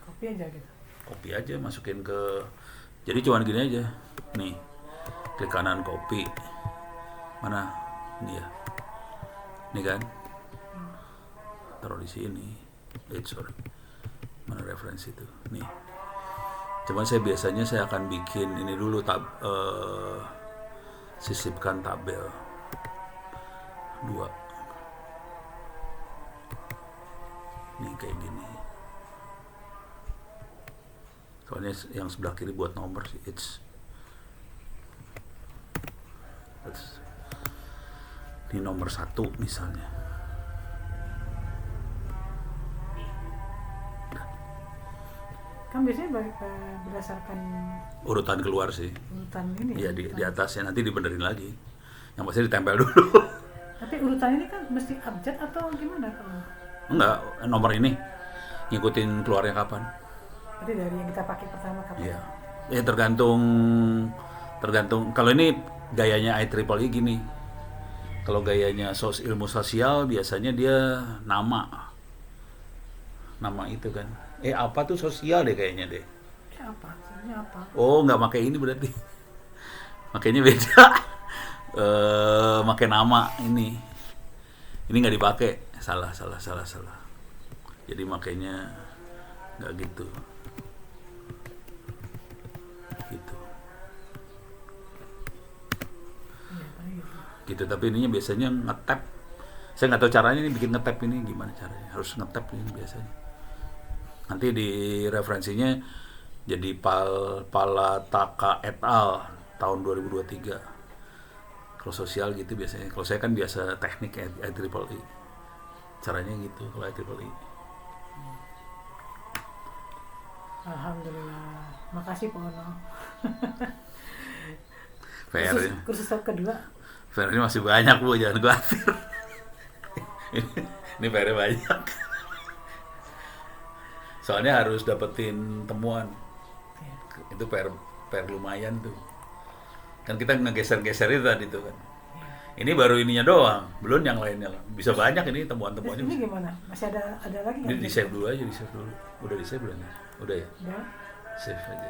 copy aja gitu. copy aja, masukin ke. Jadi cuman gini aja, nih, klik kanan copy, mana, ini ya, ini kan, taruh di sini, sorry, mana referensi itu, nih. Cuman saya biasanya saya akan bikin ini dulu, sisipkan tabel 2. Nih kayak gini. Soalnya yang sebelah kiri buat nomor sih, ini nomor 1 misalnya. Kan biasanya berdasarkan Urutan keluar sih. urutan ini Iya ya. di atasnya, nanti dibenerin lagi. Yang pasti ditempel dulu. Tapi urutan ini kan mesti abjad atau gimana kalau? Enggak, nomor ini ngikutin keluarnya kapan. Berarti dari yang kita pakai pertama kapan? Iya. Ya tergantung kalau ini gayanya IEEE gini. Kalau gayanya ilmu sosial biasanya dia nama itu kan. Apa tuh sosial deh kayaknya deh. Ini apa? Ini apa? Oh, nggak pakai ini berarti. Makanya beda. Pakai nama ini. Ini nggak dipakai. Salah. Jadi makanya nggak gitu. Gitu. Iya, paling gitu. Gitu, tapi ininya biasanya nge-tap. Saya nggak tahu caranya ini bikin nge-tap ini gimana caranya. Harus nge-tap ini biasanya. Nanti di referensinya jadi Palataka et al. Tahun 2023. Kalau sosial gitu biasanya. Kalau saya kan biasa teknik IEEE. Caranya gitu kalau IEEE. Alhamdulillah. Makasih Pak Ono. PR Kursus tahap kedua. ini masih banyak Bu, jangan khawatir. Ini PR banyak. Soalnya harus dapetin temuan. Ya. Itu PR lumayan tuh. Kan kita ngegeser-geser itu tadi tuh kan. Ini baru ininya doang, belum yang lainnya lah. Bisa banyak ini Terus temuan-temuannya. ini gimana? Masih ada lagi Ini nggak? di save dulu aja, Udah di save belum ya? Udah ya? Udah. Save aja.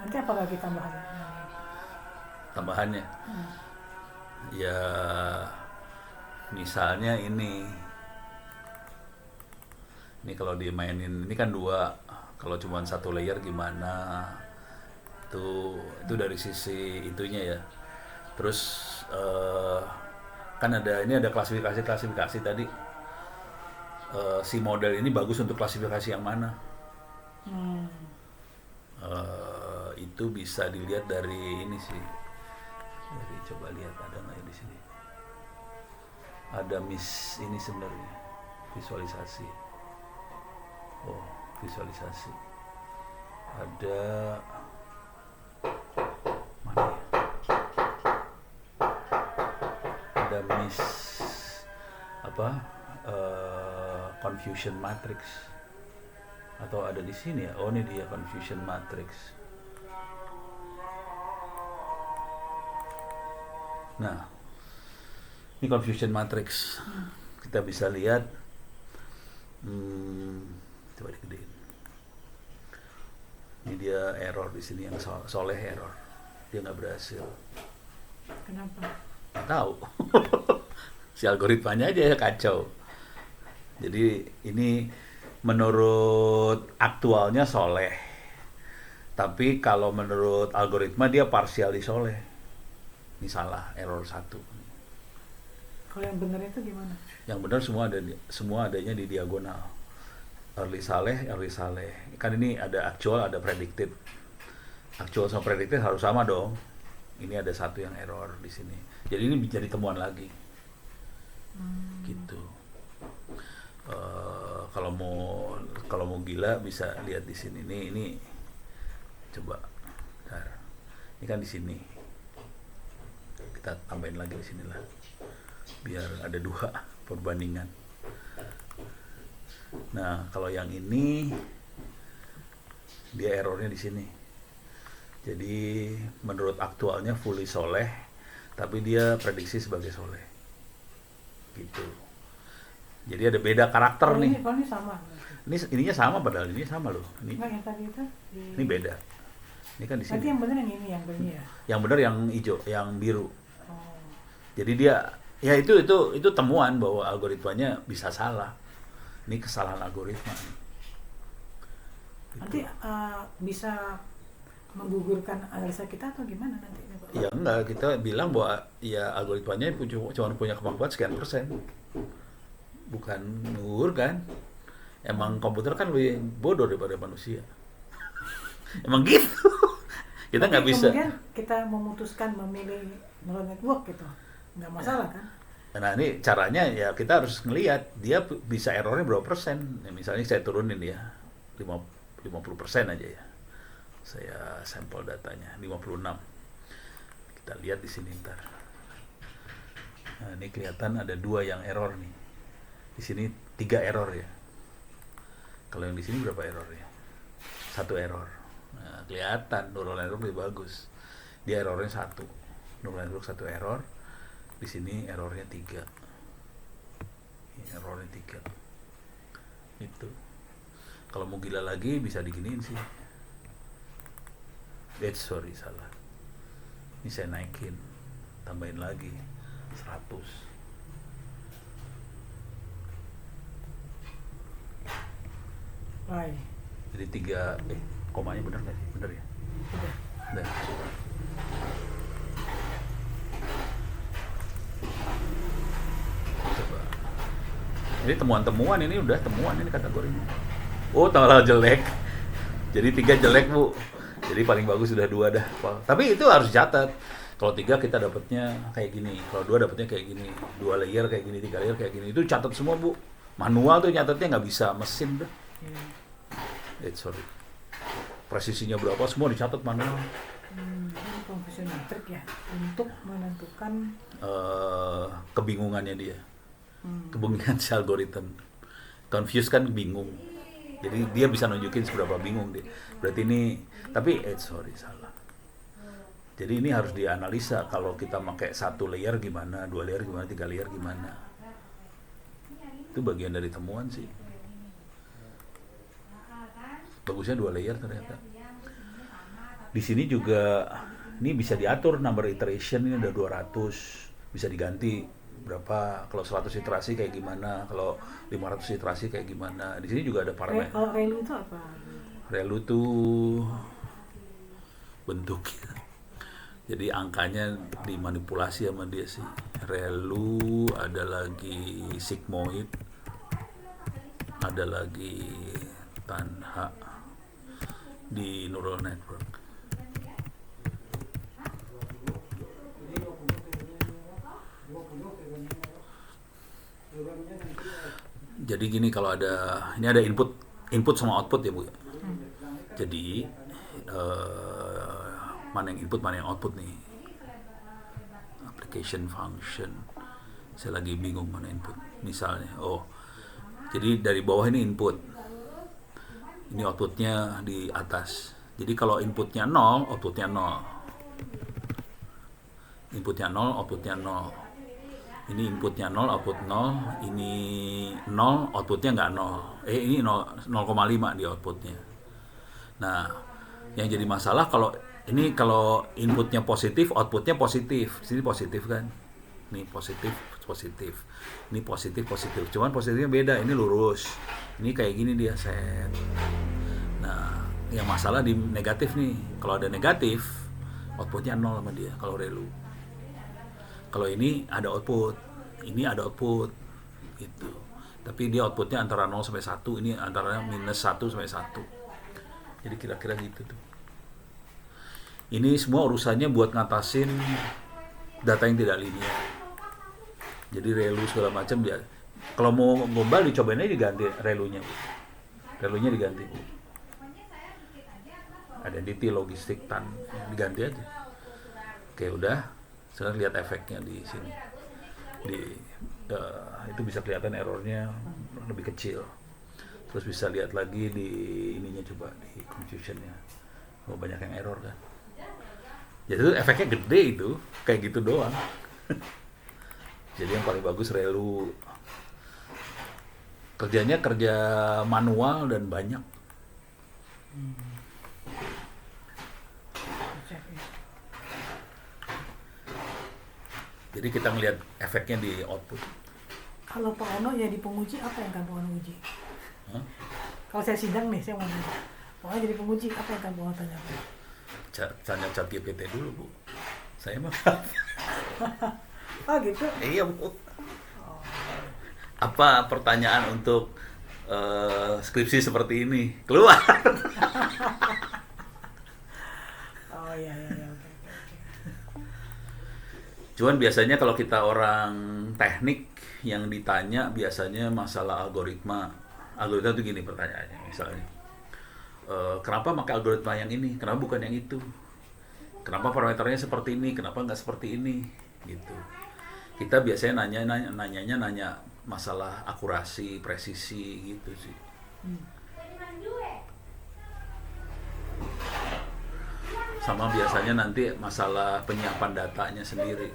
Nanti apa lagi tambahannya? Tambahannya. Ya misalnya ini kalau dimainin ini kan 2, kalau cuma 1 layer gimana, itu dari sisi itunya ya. Terus kan ada klasifikasi tadi. Si model ini bagus untuk klasifikasi yang mana? Itu bisa dilihat dari ini sih. Jadi coba lihat ada nggak ya di sini. Ada ini sebenarnya visualisasi. Oh, visualisasi. Ada mana ya? Ada confusion matrix. Atau ada di sini ya? Oh, ini dia confusion matrix. Nah, ini confusion matrix. Kita bisa lihat. Coba digedein. Ini dia error di sini yang soleh error. Dia nggak berhasil. Kenapa? Nggak tahu. Si algoritmanya aja kacau. Jadi ini menurut aktualnya soleh. Tapi kalau menurut algoritma dia partially soleh. Ini salah, error 1. Kalau yang benar itu gimana? Yang benar semua adanya di diagonal. Early saleh. Kan ini ada actual, ada predicted. Actual sama predicted harus sama dong. Ini ada 1 yang error di sini. Jadi ini jadi temuan lagi. Gitu. Kalau mau gila bisa lihat di sini. Ini coba. Bentar. Ini kan di sini. Kita tambahin lagi di sinilah. Biar ada 2 perbandingan. Nah, kalau yang ini Dia errornya di sini. Jadi menurut aktualnya fully soleh, tapi dia prediksi sebagai soleh. Gitu. Jadi ada beda karakter Kalau nih. ini sama. Ininya sama padahal ini sama loh. Enggak yang tadi itu. Ini beda. Ini kan di Berarti sini. yang benar yang ini yang begini ya. Yang benar yang hijau, yang biru. Oh. Jadi dia ya itu temuan bahwa algoritmanya bisa salah. Ini kesalahan algoritma. Nanti bisa menggugurkan analisa kita atau gimana nanti? Ya enggak, kita bilang bahwa ya algoritmanya cuma punya kemampuan sekian persen. Bukan menggugurkan. Emang komputer kan lebih bodoh daripada manusia. Emang gitu. Kita nggak bisa. Kemudian kita memutuskan memilih neural network gitu. Nggak masalah kan? Nah ini caranya ya kita harus ngelihat dia bisa errornya berapa persen. Ya, misalnya saya turunin ya 50% aja ya. Saya sampel datanya 56. Kita lihat di sini ntar. Nah, ini kelihatan ada 2 yang error nih. Di sini 3 error ya. Kalau yang di sini berapa errornya? 1 error. Nah, kelihatan neural network lebih bagus. Dia errornya 1. Neural network 1 error. Di sini errornya 3. Ini errornya 3. Itu. Kalau mau gila lagi bisa diginiin sih. Sorry salah. Ini saya naikin, tambahin lagi 100. Baik. Jadi 3 komanya benar nggak sih? Benar ya? Udah. Udah. Coba. Ini temuan-temuan ini udah temuan ini kategorinya. Oh, tanggal jelek. Jadi 3 jelek, Bu. Jadi paling bagus sudah 2 dah. Tapi itu harus catat. Kalau 3 kita dapatnya kayak gini. Kalau 2 dapatnya kayak gini. 2 layer kayak gini, 3 layer kayak gini. Itu catat semua, Bu. Manual tuh nyatetnya nggak bisa, mesin dah. Sorry. Presisinya berapa semua dicatat manual. Ini confusion metric ya untuk menentukan Kebingungannya dia. Kebingungan si algoritma. Confused kan bingung. Jadi dia bisa nunjukin seberapa bingung dia. Berarti ini, tapi sorry salah. Jadi ini harus dianalisa kalau kita pakai 1 layer gimana, 2 layer gimana, 3 layer gimana. Itu bagian dari temuan sih. Bagusnya 2 layer ternyata. Di sini juga ini bisa diatur number iteration, ini ada 200, bisa diganti berapa, kalau 100 iterasi kayak gimana, kalau 500 iterasi kayak gimana. Di sini juga ada parameter. Kalau ReLU itu apa? ReLU itu bentuknya. Jadi angkanya dimanipulasi sama dia sih. ReLU, ada lagi sigmoid, ada lagi tanha di neural network. Jadi gini, kalau ini ada input sama output ya, Bu. Jadi mana yang input, mana yang output nih. Application function. Saya lagi bingung mana input. Misalnya, jadi dari bawah ini input. Ini outputnya di atas. Jadi kalau inputnya 0, outputnya 0. Inputnya 0, outputnya 0. Ini inputnya 0, output 0. Ini 0, outputnya nggak 0. Ini 0,5 di outputnya. Nah, yang jadi masalah kalau inputnya positif, outputnya positif. Sini positif kan? Ini positif. Ini positif. Cuman positifnya beda. Ini lurus. Ini kayak gini dia set. Nah, yang masalah di negatif nih. Kalau ada negatif, outputnya 0 sama dia. Kalau ReLU. Kalau ini ada output, ini ada output, gitu. Tapi dia outputnya antara 0 sampai 1, ini antara minus 1 sampai 1. Jadi kira-kira gitu tuh. Ini semua urusannya buat ngatasin data yang tidak linear. Jadi ReLU segala macam dia. Kalau mau global dicobain aja diganti ReLU-nya. ReLU-nya diganti. Identity, logistik, diganti aja. Oke, udah. Sekarang lihat efeknya di sini. Itu bisa kelihatan errornya lebih kecil. Terus bisa lihat lagi di ininya, coba di confusionnya. Oh, banyak yang error kan. Jadi itu efeknya gede itu, kayak gitu doang. Jadi yang paling bagus Relu. Kerjanya kerja manual dan banyak. Cek ya. Jadi kita ngelihat efeknya di output. Kalau Pak Ono jadi penguji, apa yang akan Pak Ono uji? Hah? Kalau saya sidang nih, saya mau nanya. Pak Ono jadi penguji, apa yang akan Pak Ono tanya? Tanya chat GPT dulu, Bu. Saya mah. Oh gitu? Iya, Bu. Apa pertanyaan untuk skripsi seperti ini? Keluar. Oh iya, oke. Cuman biasanya kalau kita orang teknik yang ditanya biasanya masalah algoritma. Algoritma itu gini pertanyaannya, misalnya. Kenapa pakai algoritma yang ini? Kenapa bukan yang itu? Kenapa parameternya seperti ini? Kenapa nggak seperti ini? Gitu. Kita biasanya nanya masalah akurasi, presisi gitu sih. Sama biasanya nanti masalah penyiapan datanya sendiri.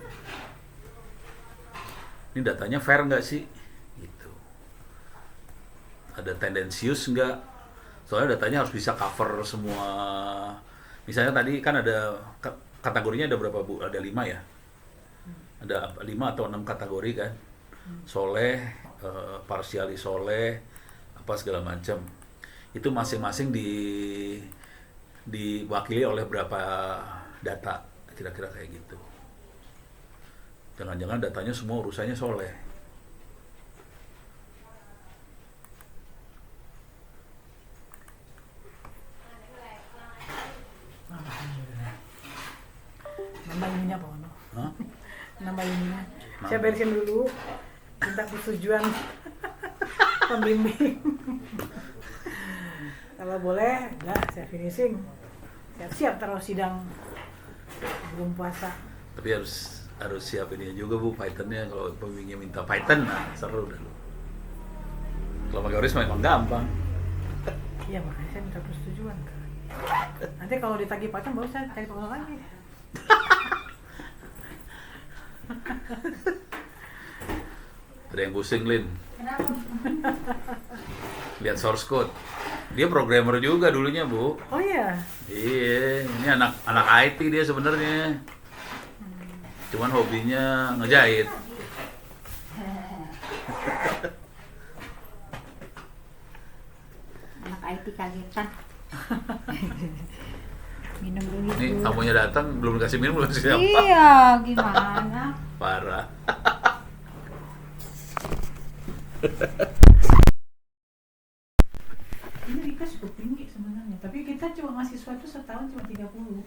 Ini datanya fair nggak sih? Gitu. Ada tendensius nggak? Soalnya datanya harus bisa cover semua. Misalnya tadi kan ada kategorinya ada berapa, Bu? Ada 5 ya? Ada 5 atau 6 kategori kan? Soleh, parsiali soleh, apa segala macam. Itu masing-masing diwakili oleh berapa data, kira-kira kayak gitu. Jangan-jangan datanya semua urusannya soleh. Nambah ininya Pak Ono. Hah? Nambah ininya. Saya beresin dulu. Minta persetujuan pembimbing. Kalau boleh, udah saya finishing. Siap-siap taruh sidang belum puasa. Tapi harus siap ini juga, Bu, Python-nya. Kalau pembimbingnya minta Python, nah seru dah lu. Kalau pakai Oris memang gampang. Iya, makanya saya minta persetujuan. Nanti kalau ditagih Python baru saya cari pengelola lagi. Ada yang pusing, Lin. Kenapa? Lihat source code. Dia programmer juga dulunya, Bu. Oh iya. Iya, ini anak IT dia sebenarnya. Cuman hobinya ngejahit. Anak IT kagetan. Minum dulu. Nih tamunya datang belum dikasih minum, belum dikasih apa. Iya, gimana? Parah. Ini request cukup tinggi sebenarnya, tapi kita cuma mahasiswa itu setahun cuma 30.